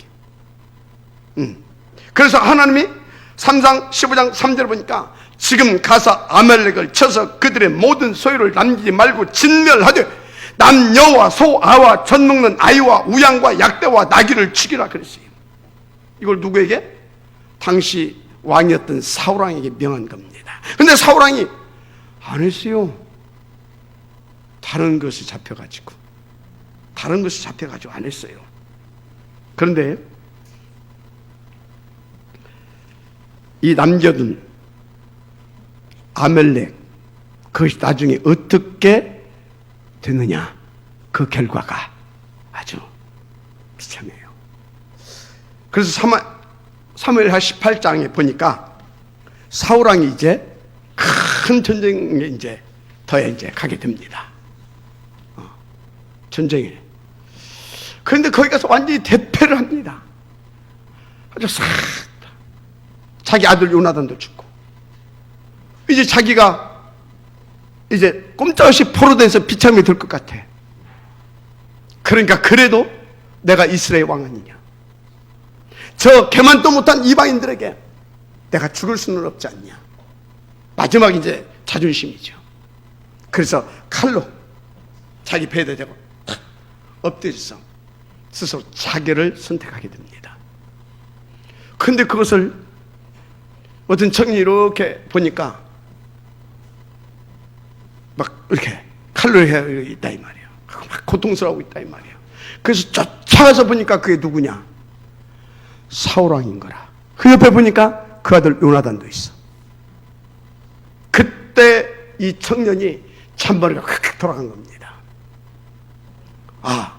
Speaker 1: 그래서 하나님이 3장 15장 3절을 보니까 지금 가서 아멜렉을 쳐서 그들의 모든 소유를 남기지 말고 진멸하되 남녀와 소아와 젖 먹는 아이와 우양과 약대와 나귀를 죽이라 그랬어요. 이걸 누구에게? 당시 왕이었던 사울왕에게 명한 겁니다. 근데 사울왕이 안 했어요. 다른 것이 잡혀가지고 안 했어요. 그런데 이 남겨둔 아멜렉, 그것이 나중에 어떻게 됐느냐, 그 결과가 아주 비참해요. 그래서 사무엘하 18장에 보니까 사울왕이 이제 큰 전쟁에 이제 가게 됩니다. 전쟁에. 그런데 거기 가서 완전히 대패를 합니다. 아주 싹 자기 아들 요나단도 죽고, 이제 자기가 이제 꼼짝없이 포로돼서 비참하게 될 것 같아. 그러니까 그래도 내가 이스라엘 왕 아니냐, 저 개만도 못한 이방인들에게 내가 죽을 수는 없지 않냐. 마지막 이제 자존심이죠. 그래서 칼로 자기 배에다 대고 탁 엎드려서 스스로 자결을 선택하게 됩니다. 근데 그것을 어떤 청이 이렇게 보니까 막 이렇게 칼로 해 있다 이 말이에요. 막 고통스러워하고 있다 이 말이에요. 그래서 쫓아가서 보니까 그게 누구냐? 사울왕인 거라. 그 옆에 보니까 그 아들 요나단도 있어. 그때 이 청년이 찬바리가 확 돌아간 겁니다. 아,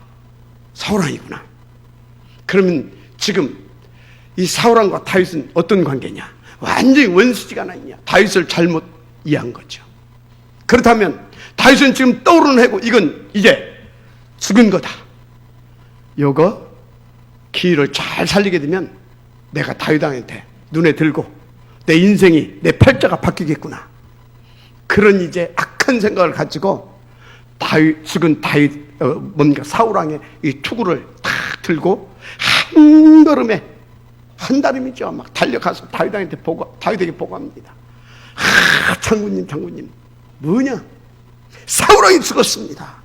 Speaker 1: 사울왕이구나. 그러면 지금 이 사울왕과 다윗은 어떤 관계냐? 완전히 원수지가 있냐? 다윗을 잘못 이해한 거죠. 그렇다면 다윗은 지금 떠오르는 해고 이건 이제 죽은 거다. 요거 기회를 잘 살리게 되면 내가 다윗왕한테 눈에 들고 내 인생이, 내 팔자가 바뀌겠구나. 그런 이제 악한 생각을 가지고 죽은 뭔가 사울왕의 이 투구를 탁 들고 한 걸음에, 한 달음이죠. 막 달려가서 다윗에게 보고합니다. 장군님, 뭐냐? 사울왕이 죽었습니다.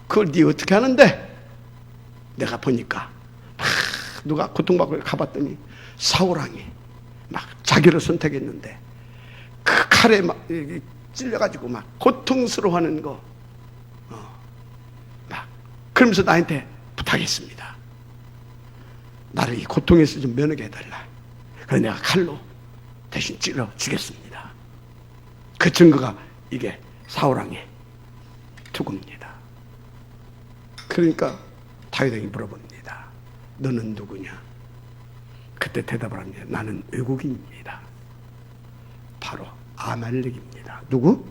Speaker 1: 그걸 네 어떻게 하는데? 내가 보니까 누가 고통받고 가봤더니 사울왕이 막 자기를 선택했는데 그 칼에 막 찔려가지고 막 고통스러워하는 거, 막 그러면서 나한테 부탁했습니다. 나를 이 고통에서 좀 면하게 해달라. 그래서 내가 칼로 대신 찔러 주겠습니다. 그 증거가 이게 사울왕의 투구입니다. 그러니까 다윗왕이 물어봅니다. 너는 누구냐? 그때 대답을 합니다. 나는 외국인입니다. 바로 아말렉입니다. 누구?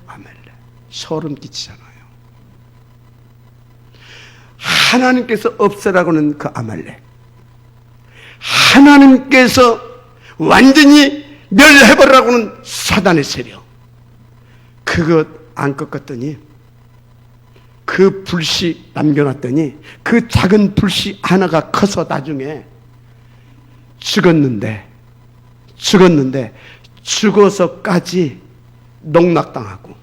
Speaker 1: 아말렉. 소름 끼치잖아요. 하나님께서 없애라고는 그 아말렉, 하나님께서 완전히 멸해버리라고는 사단의 세력, 그것 안 꺾었더니, 그 불씨 남겨놨더니 그 작은 불씨 하나가 커서 나중에 죽었는데 죽어서까지 농락당하고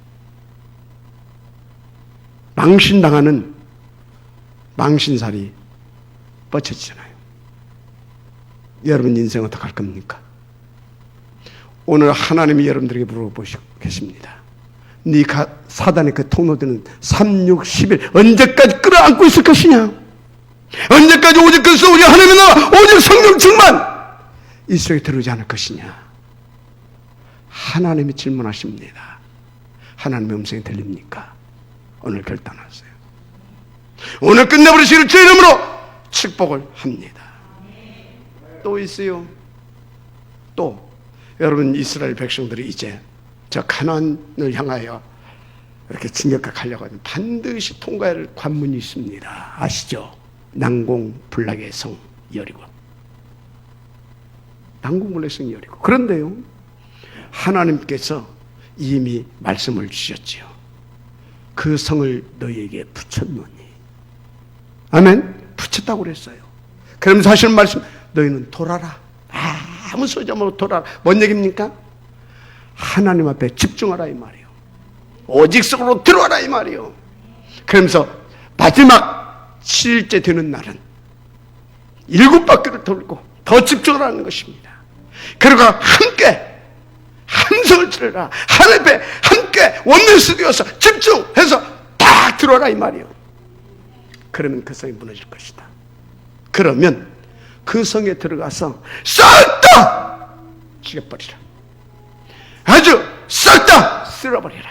Speaker 1: 망신당하는 망신살이 뻗쳐지잖아요. 여러분 인생 어떡할 겁니까? 오늘 하나님이 여러분들에게 물어보시고 계십니다. 네가 사단의 그 통로되는 3, 6, 10일 언제까지 끌어안고 있을 것이냐? 언제까지 오직 그리스도 우리 하나님의 나라 오직 성령 충만 이 속에 들어오지 않을 것이냐? 하나님이 질문하십니다. 하나님의 음성이 들립니까? 오늘 결단하세요. 오늘 끝내버리시기를 주의 이름으로 축복을 합니다. 또 있어요. 또 여러분, 이스라엘 백성들이 이제 저 가나안을 향하여 이렇게 진격하려고 하면 반드시 통과해야 할 관문이 있습니다. 아시죠? 난공불락의 성 여리고. 난공불락의 성 여리고. 그런데요, 하나님께서 이미 말씀을 주셨지요. 그 성을 너희에게 붙였노니. 아멘. 붙였다고 그랬어요. 그러면서 하시는 말씀, 너희는 돌아라. 아무 소리 없이 돌아라. 뭔 얘기입니까? 하나님 앞에 집중하라 이 말이에요. 오직 속으로 들어와라 이 말이에요. 그러면서 마지막 7일째 되는 날은 7바퀴를 돌고 더 집중하라는 것입니다. 그리고 함께 함성을 치르라. 하나님 앞에 함께 원내스 되어서 집중해서 딱 들어와라 이 말이에요. 그러면 그 성이 무너질 것이다. 그러면 그 성에 들어가서 싹 다 죽여버리라. 아주 싹 다 쓸어버리라.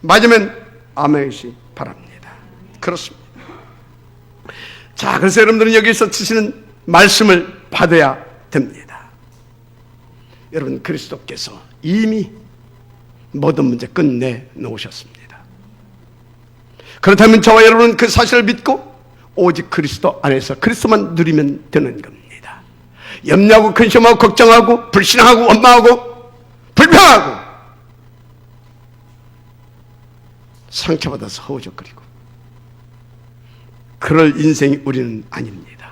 Speaker 1: 맞으면 아멘이시 바랍니다. 그렇습니다. 자, 그래서 여러분들은 여기서 주시는 말씀을 받아야 됩니다. 여러분, 그리스도께서 이미 모든 문제 끝내 놓으셨습니다. 그렇다면 저와 여러분은 그 사실을 믿고 오직 그리스도 안에서 그리스도만 누리면 되는 겁니다. 염려하고 근심하고 걱정하고 불신하고 원망하고 불평하고 상처받아서 허우적거리고 그럴 인생이 우리는 아닙니다.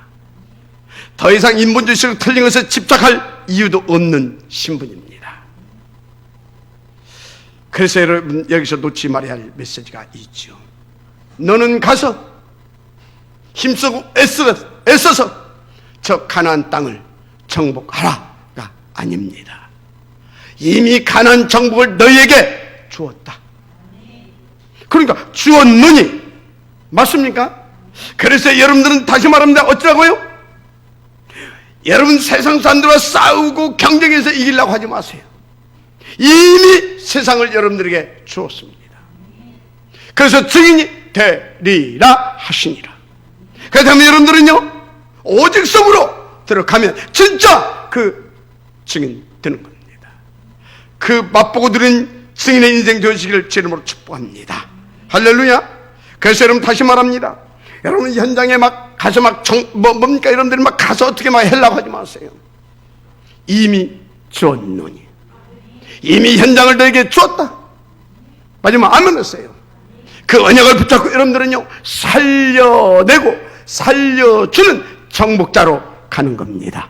Speaker 1: 더 이상 인본주의식으로 틀린 것에 집착할 이유도 없는 신분입니다. 그래서 여러분, 여기서 놓지 말아야 할 메시지가 있죠. 너는 가서 힘쓰고 애써서 저 가나안 땅을 정복하라가 아닙니다. 이미 가나안 정복을 너희에게 주었다. 그러니까 주었느니 맞습니까? 그래서 여러분들은 다시 말합니다. 어쩌라고요? 여러분 세상 사람들과 싸우고 경쟁해서 이기려고 하지 마세요. 이미 세상을 여러분들에게 주었습니다. 그래서 증인이 되리라 하시니라. 그렇다면 여러분들은요, 오직 성으로 들어가면 진짜 그 증인 되는 겁니다. 그 맛보고 들은 증인의 인생 되시기를 제 이름으로 축복합니다. 할렐루야. 그래서 여러분 다시 말합니다. 여러분 현장에 막 가서 막 뭡니까 여러분들이 막 가서 어떻게 막 하려고 하지 마세요. 이미 줬노니, 이미 현장을 너에게 줬다. 마지막 아멘 하세요. 그 언약을 붙잡고 여러분들은요 살려내고 살려주는 정복자로 가는 겁니다.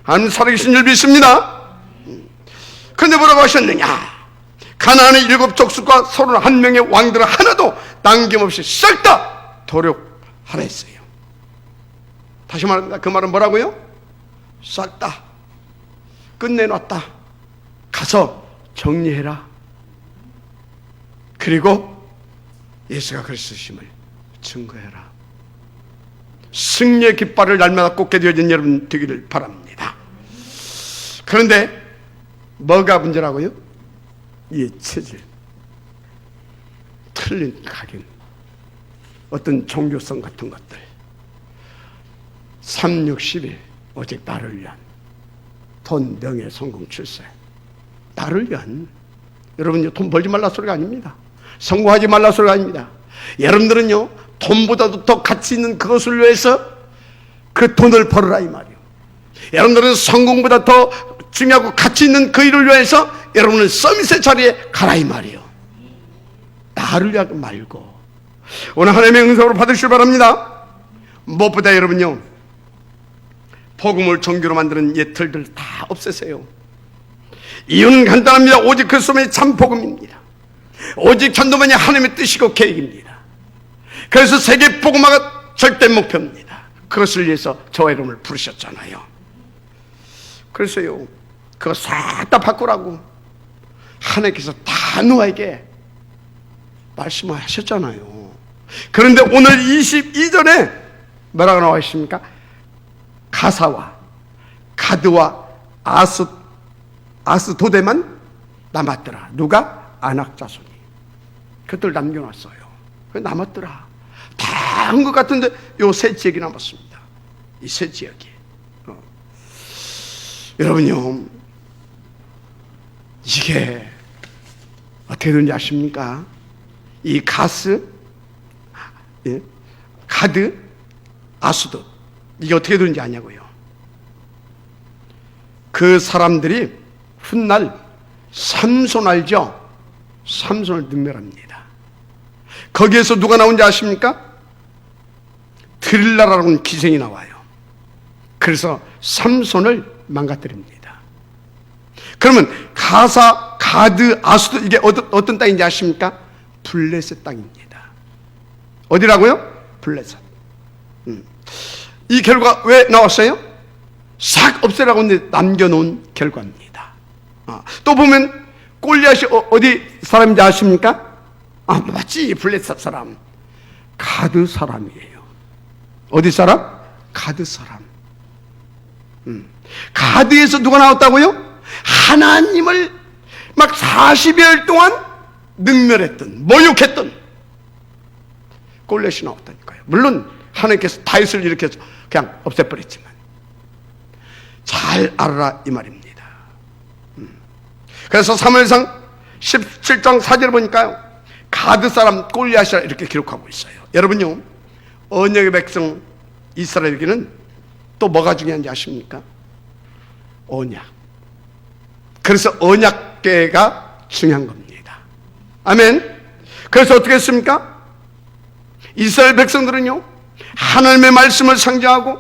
Speaker 1: 하나님 살아계신 줄 믿습니다. 그런데 뭐라고 하셨느냐? 가나안의 7 족속과 31명의 왕들은 하나도 남김없이 싹 다 도륙하라 했어요. 다시 말합니다. 그 말은 뭐라고요? 싹 다 끝내놨다. 가서 정리해라. 그리고 예수가 그리스도심을 증거해라. 승리의 깃발을 날마다 꽂게 되어진 여러분 되기를 바랍니다. 그런데 뭐가 문제라고요? 이 체질, 틀린 각인, 어떤 종교성 같은 것들, 3, 6, 11 오직 나를 위한 돈, 명예, 성공, 출세, 나를 위한. 여러분요 돈 벌지 말라 소리가 아닙니다. 성공하지 말라 소리가 아닙니다. 여러분들은요 돈보다도 더 가치 있는 그것을 위해서 그 돈을 벌어라 이 말이에요. 여러분들은 성공보다 더 중요하고 가치 있는 그 일을 위해서 여러분은 서밋의 자리에 가라 이 말이에요. 나를 위하고 말고. 오늘 하나님의 응답으로 받으시길 바랍니다. 무엇보다 여러분요 복음을 종교로 만드는 옛 틀들 다 없애세요. 이유는 간단합니다. 오직 그리스도만이 참 복음입니다. 오직 전도만이 하나님의 뜻이고 계획입니다. 그래서 세계 복음화가 절대 목표입니다. 그것을 위해서 저와 여러분을 부르셨잖아요. 그래서요 그거 싹 다 바꾸라고 하나님께서 다 노아에게 말씀을 하셨잖아요. 그런데 오늘 22절에 뭐라고 나와 있습니까? 가사와 가드와 아스도데만 남았더라. 누가? 안악자손이. 그들 남겨놨어요. 남았더라. 다 한 것 같은데 요 세 지역이 남았습니다. 이 세 지역이. 여러분요 이게 어떻게 되는지 아십니까? 이 가스, 가드, 아스돗 이게 어떻게 되는지 아냐고요. 그 사람들이 훗날 삼손 알죠? 삼손을 능멸합니다. 거기에서 누가 나온지 아십니까? 드릴라라는 기생이 나와요. 그래서 삼손을 망가뜨립니다. 그러면 가사, 가드, 아스도 이게 어떤 땅인지 아십니까? 블레셋 땅입니다. 어디라고요? 블레셋. 이 결과 왜 나왔어요? 싹 없애라고 남겨놓은 결과입니다. 또 보면 골리앗이 어디 사람인지 아십니까? 맞지, 블레셋 사람. 가드 사람이에요. 어디 사람? 가드 사람. 가드에서 누가 나왔다고요? 하나님을 막 40여일 동안 능멸했던, 모욕했던 골리앗이 나왔다니까요. 물론 하나님께서 다윗을 일으켜서 그냥 없애버렸지만 잘 알아라 이 말입니다. 그래서 사무엘상 17장 4절을 보니까요 가드 사람 골리앗이라 이렇게 기록하고 있어요. 여러분요 언약의 백성 이스라엘에게는 또 뭐가 중요한지 아십니까? 언약. 그래서 언약궤가 중요한 겁니다. 아멘. 그래서 어떻게 했습니까? 이스라엘 백성들은요 하나님의 말씀을 상징하고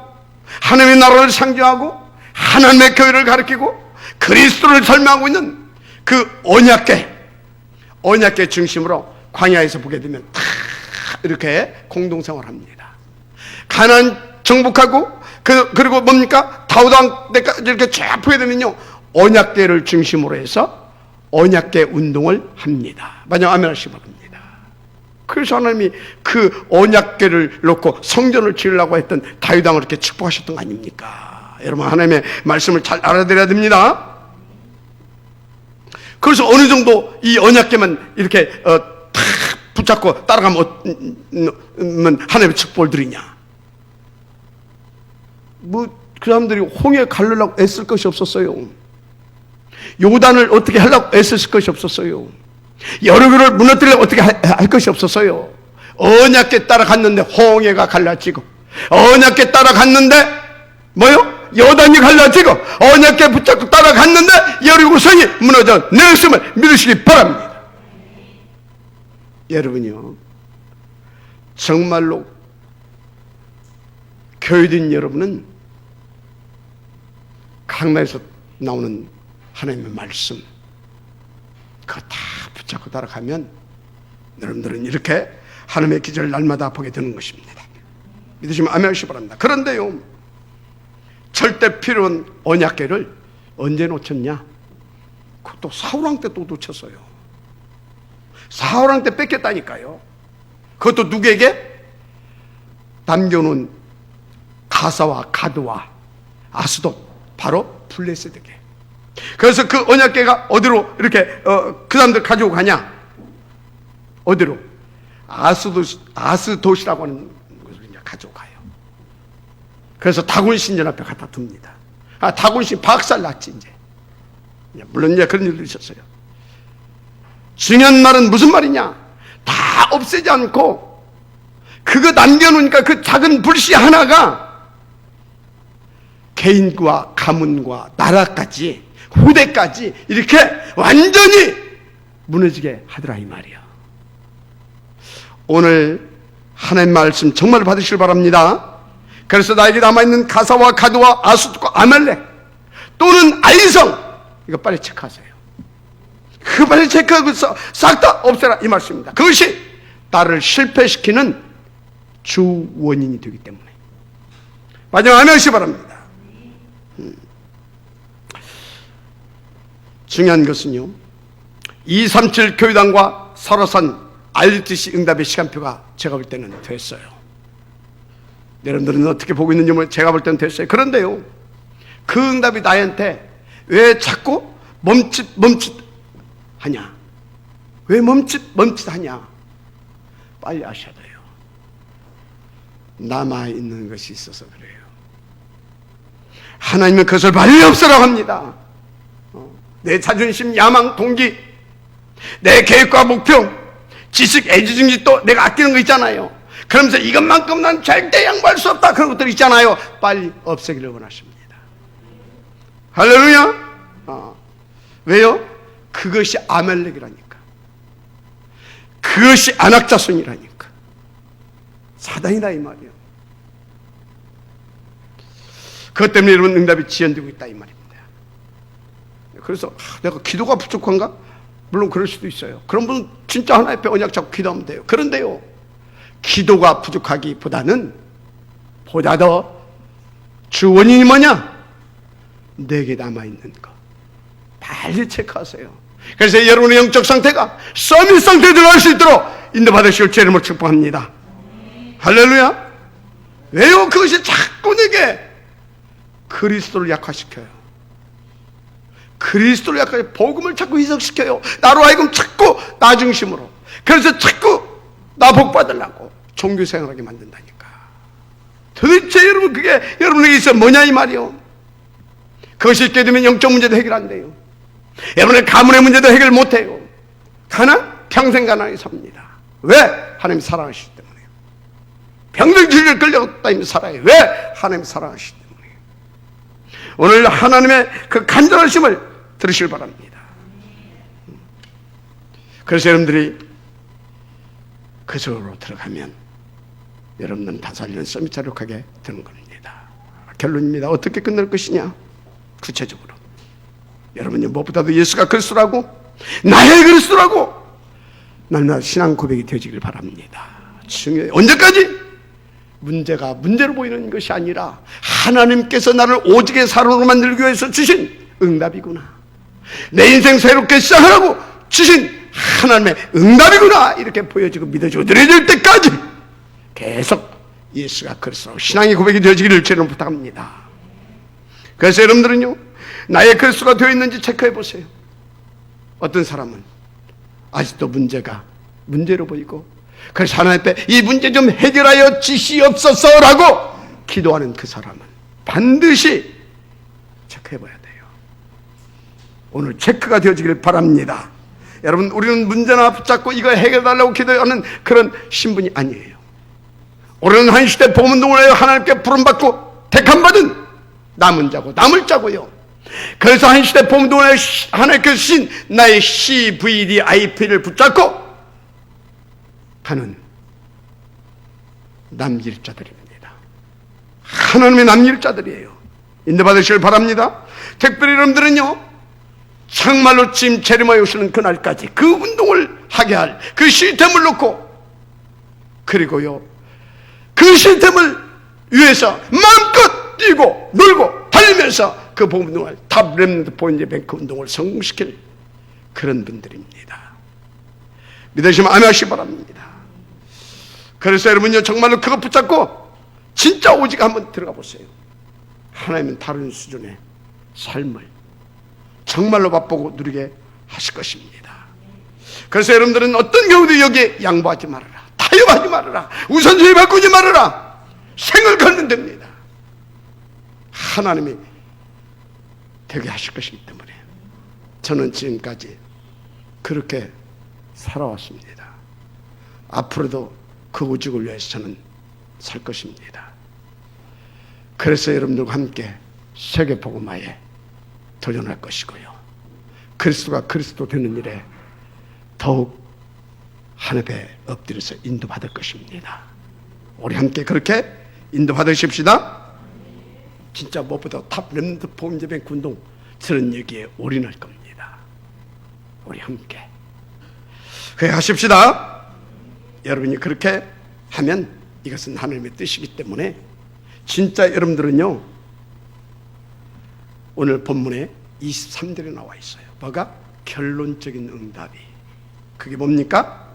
Speaker 1: 하나님의 나라를 상징하고 하나님의 교회를 가리키고 그리스도를 설명하고 있는 그 언약궤 중심으로 광야에서 보게 되면 다 이렇게 공동생활합니다. 가나안 정복하고 그리고 뭡니까? 다윗 왕 때까지 이렇게 쫙 보게 되면요 언약궤를 중심으로 해서 언약궤 운동을 합니다. 만약 아멘 하시기 바랍니다. 그래서 하나님이 그 언약궤를 놓고 성전을 지으려고 했던 다윗 왕을 이렇게 축복하셨던 거 아닙니까? 여러분 하나님의 말씀을 잘 알아들어야 됩니다. 그래서 어느 정도 이 언약궤만 이렇게 탁 붙잡고 따라가면 하나님의 축복을 드리냐? 그 사람들이 홍해 가르려고 애쓸 것이 없었어요. 요단을 어떻게 하려고 애쓸 것이 없었어요. 여리고를 무너뜨리려고 어떻게 할 것이 없었어요. 언약궤 따라갔는데 홍해가 갈라지고 언약궤 따라갔는데 뭐요? 요단이 갈라지고 언약궤 붙잡고 따라갔는데 여리고성이 무너져 내렸음을 믿으시기 바랍니다. 여러분이요, 정말로 교회된 여러분은 강단에서 나오는 하나님의 말씀 그거 다 붙잡고 따라가면 여러분들은 이렇게 하나님의 기적을 날마다 보게 되는 것입니다. 믿으시면 아멘 하시기 바랍니다. 그런데요, 절대 필요한 언약궤를 언제 놓쳤냐? 그것도 사울왕 때 또 놓쳤어요. 사울왕 때 뺏겼다니까요. 그것도 누구에게? 남겨놓은 가사와 가드와 아스돗, 바로 블레셋에게. 그래서 그 언약궤가 어디로 이렇게 그 사람들 가지고 가냐? 어디로? 아스돗이라고 하는 곳을 이제 가지고 가요. 그래서 다곤 신전 앞에 갖다 둡니다. 다곤 신 박살 났지 이제. 물론 이제 그런 일도 있었어요. 중요한 말은 무슨 말이냐? 다 없애지 않고 그거 남겨놓으니까 그 작은 불씨 하나가 개인과 가문과 나라까지 후대까지 이렇게 완전히 무너지게 하더라 이 말이야. 오늘 하나님 말씀 정말 받으시길 바랍니다. 그래서 나에게 남아있는 가사와 가드와 아숫과 아말렉 또는 아이성, 이거 빨리 체크하세요. 그 빨리 체크하고서 싹 다 없애라 이 말씀입니다. 그것이 나를 실패시키는 주 원인이 되기 때문에 마지막 아멘 하시기 바랍니다. 중요한 것은요, 237 교회당과 설화산 RUTC 응답의 시간표가 제가 볼 때는 됐어요. 여러분들은 어떻게 보고 있는지 모르겠어요. 제가 볼 때는 됐어요. 그런데요, 그 응답이 나한테 왜 자꾸 멈칫 하냐? 왜 멈칫 하냐? 빨리 아셔야 돼요. 남아있는 것이 있어서 그래요. 하나님은 그것을 빨리 없애라고 합니다. 내 자존심, 야망, 동기, 내 계획과 목표, 지식, 애지중지 또 내가 아끼는 거 있잖아요. 그러면서 이것만큼 난 절대 양보할 수 없다 그런 것들 있잖아요. 빨리 없애기를 원하십니다. 할렐루야. 왜요? 그것이 아말렉이라니까. 그것이 안악자손이라니까. 사단이다 이 말이에요. 그것 때문에 여러분 응답이 지연되고 있다 이 말입니다. 그래서 내가 기도가 부족한가? 물론 그럴 수도 있어요. 그런 분은 진짜 하나님 앞에 언약 잡고 기도하면 돼요. 그런데요, 기도가 부족하기보다는 보다 더 주 원인이 뭐냐? 내게 남아있는 거 빨리 체크하세요. 그래서 여러분의 영적 상태가 서밋 상태에 들어갈 수 있도록 인도받으실 주 이름으로 축복합니다. 할렐루야. 왜요? 그것이 자꾸 내게 그리스도를 약화시켜요. 그리스도를 약하게 복음을 자꾸 희석시켜요. 나로 하여금 자꾸 나 중심으로. 그래서 자꾸 나 복받으려고 종교생활하게 만든다니까. 도대체 여러분 그게 여러분에게 있어 뭐냐 이 말이요. 그것이 있게 되면 영적 문제도 해결 안 돼요. 여러분의 가문의 문제도 해결 못해요. 평생 가난하게 삽니다. 왜? 하나님 사랑하시기 때문에. 병들질을 끌려다니며 살아요. 왜? 하나님 사랑하시기 때문에. 오늘 하나님의 그 간절하심을 들으시길 바랍니다. 그래서 여러분들이 그 속으로 들어가면 여러분들은 다살리는 서밋 자력하게 되는 겁니다. 결론입니다. 어떻게 끝날 것이냐? 구체적으로 여러분이 무엇보다도 예수가 그리스도라고, 나의 그리스도라고 날마다 신앙 고백이 되어지길 바랍니다. 중요해요. 언제까지? 문제가 문제로 보이는 것이 아니라 하나님께서 나를 오직의 사람으로 만들기 위해서 주신 응답이구나, 내 인생 새롭게 시작하라고 주신 하나님의 응답이구나, 이렇게 보여지고 믿어지고 드려질 때까지 계속 예수가 그리스도 신앙의 고백이 되어지기를 주님 부탁합니다. 그래서 여러분들은요, 나의 그리스도가 되어 있는지 체크해 보세요. 어떤 사람은 아직도 문제가 문제로 보이고, 그래서 하나님 앞에 이 문제 좀 해결하여 주시옵소서라고 기도하는 그 사람은 반드시 체크해 봐야 돼요. 오늘 체크가 되어지길 바랍니다. 여러분, 우리는 문제나 붙잡고 이거 해결해달라고 기도하는 그런 신분이 아니에요. 우리는 한 시대 복음운동을 하여 하나님께 부름받고 택함받은 남은 자고 남을 자고요. 그래서 한 시대 복음운동을 하여 하나님께서 주신 나의 CVDIP를 붙잡고 가는 남길 자들입니다. 하나님의 남길 자들이에요. 인도받으시길 바랍니다. 특별히 여러분들은요, 정말로 지금 재림하여 오시는 그날까지 그 운동을 하게 할 그 시스템을 놓고, 그리고요 그 시스템을 위해서 마음껏 뛰고 놀고 달리면서 그 복음운동을 탑 렘넌트 포인트 뱅크 운동을 성공시킬 그런 분들입니다. 믿으시면 아멘하시기 바랍니다. 그래서 여러분요, 정말로 그거 붙잡고 진짜 오직 한번 들어가 보세요. 하나님은 다른 수준의 삶을 정말로 맛보고 누리게 하실 것입니다. 그래서 여러분들은 어떤 경우도 여기에 양보하지 말아라, 타협하지 말아라, 우선순위 바꾸지 말아라, 생을 걸면 됩니다. 하나님이 되게 하실 것이기 때문에 저는 지금까지 그렇게 살아왔습니다. 앞으로도 그 오직을 위해서 저는 살 것입니다. 그래서 여러분들과 함께 세계복음화에 도전할 것이고요, 그리스도가 그리스도 되는 일에 더욱 하늘에 엎드려서 인도받을 것입니다. 우리 함께 그렇게 인도받으십시다. 진짜 무엇보다 탑 렘넌트 복음제뱅크 운동, 저는 여기에 올인할 겁니다. 우리 함께 그렇게 하십시다. 여러분이 그렇게 하면 이것은 하나님의 뜻이기 때문에 진짜 여러분들은요, 오늘 본문에 23절에 나와 있어요. 뭐가? 결론적인 응답이. 그게 뭡니까?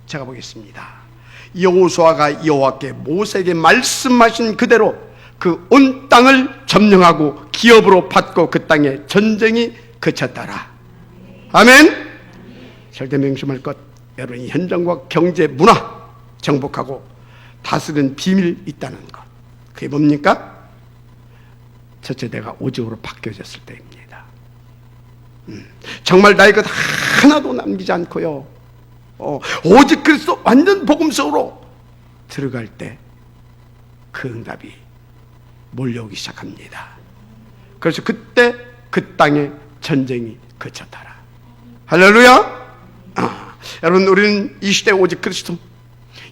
Speaker 1: 제가 보겠습니다. 여호수아가 여호와께 모세에게 말씀하신 그대로 그 온 땅을 점령하고 기업으로 받고 그 땅에 전쟁이 그쳤더라. 아멘. 절대 명심할 것, 여러분이 현장과 경제, 문화 정복하고 다스리는 비밀이 있다는 것. 그게 뭡니까? 첫째, 내가 오직으로 바뀌어졌을 때입니다. 정말 나의 것 하나도 남기지 않고요, 오직 그리스도 완전 복음 속으로 들어갈 때 그 응답이 몰려오기 시작합니다. 그래서 그때 그 땅에 전쟁이 그쳤더라. 할렐루야. 여러분, 우리는 이 시대 오직 그리스도,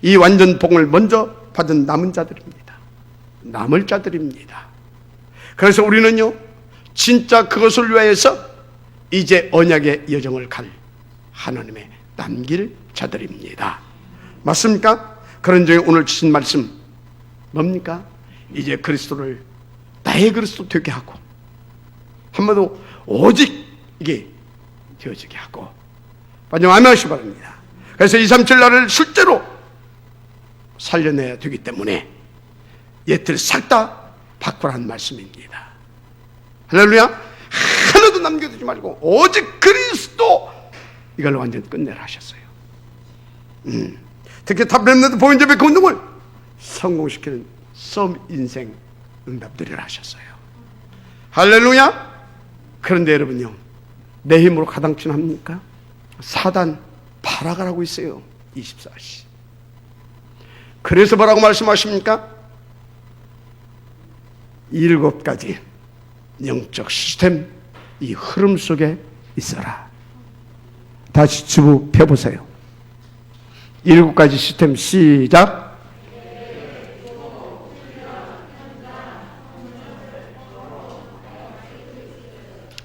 Speaker 1: 이 완전 복음을 먼저 받은 남은 자들입니다. 남을 자들입니다. 그래서 우리는요, 진짜 그것을 위하여서 이제 언약의 여정을 갈 하나님의 남길 자들입니다. 맞습니까? 그런 중에 오늘 주신 말씀 뭡니까? 이제 그리스도를 나의 그리스도 되게 하고, 한마디로 오직 이게 되어지게 하고, 반영 아멘하시기 바랍니다. 그래서 237 나라를 실제로 살려내야 되기 때문에 옛들 싹 다 바꾸라는 말씀입니다. 할렐루야. 하나도 남겨두지 말고 오직 그리스도, 이걸 완전 끝내라 하셨어요. 특히 탑 렘넌트 복음제뱅크 운동을 성공시키는 썸 인생 응답들이라 하셨어요. 할렐루야. 그런데 여러분요, 내 힘으로 가당치합니까? 사단 발악을 하고 있어요, 24시. 그래서 뭐라고 말씀하십니까? 7가지 영적 시스템, 이 흐름 속에 있어라. 다시 주부 펴보세요. 7가지 시스템 시작.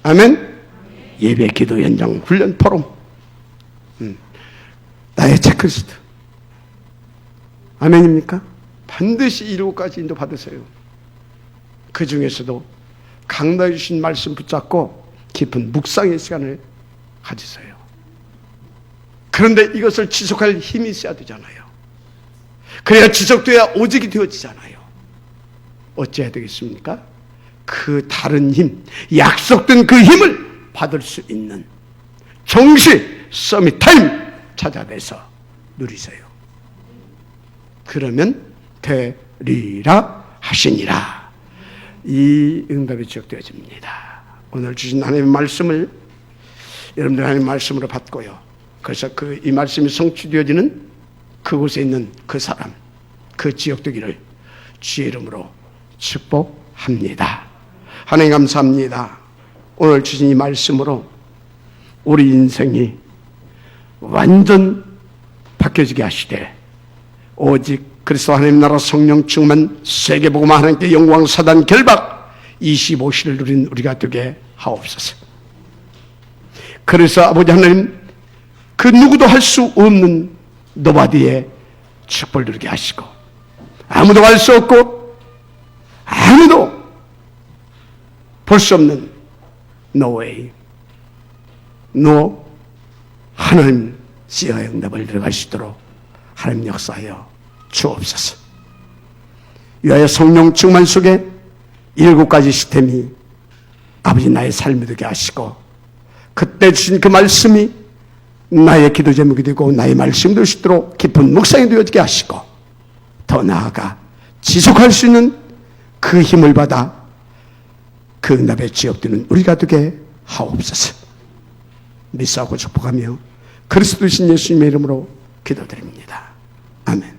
Speaker 1: 아멘. 예배, 기도, 연장, 훈련, 포럼, 나의 체크리스트. 아멘입니까? 반드시 7가지 인도 받으세요. 그 중에서도 강단해 주신 말씀 붙잡고 깊은 묵상의 시간을 가지세요. 그런데 이것을 지속할 힘이 있어야 되잖아요. 그래야 지속돼야 오직이 되어지잖아요. 어찌해야 되겠습니까? 그 다른 힘, 약속된 그 힘을 받을 수 있는 정시 서밋 타임 찾아내서 누리세요. 그러면 되리라 하시니라. 이 응답이 지속되어집니다. 오늘 주신 하나님의 말씀을 여러분들 하나님의 말씀으로 받고요, 그래서 이 말씀이 성취되어지는 그곳에 있는 그 사람, 그 지역 되기를 주의 이름으로 축복합니다. 하나님 감사합니다. 오늘 주신 이 말씀으로 우리 인생이 완전 바뀌어지게 하시되 오직 그리스도 하나님 나라 성령 충만 세계복음 하나님께 영광 사단 결박 25시를 누린 우리가 되게 하옵소서. 그래서 아버지 하나님 그 누구도 할 수 없는 노바디의 축복을 누리게 하시고 아무도 알 수 없고 아무도 볼 수 없는 no way, no 하나님 시야의 응답을 들어갈 수 있도록 하나님 역사하여 주옵소서. 위하여 성령 충만 속에 7가지 시스템이 아버지 나의 삶이 되게 하시고 그때 주신 그 말씀이 나의 기도 제목이 되고 나의 말씀이 될 수 있도록 깊은 묵상이 되어지게 하시고 더 나아가 지속할 수 있는 그 힘을 받아 그 응답의 지역되는 우리가 되게 하옵소서. 믿사하고 축복하며 그리스도신 예수님의 이름으로 기도드립니다. 아멘.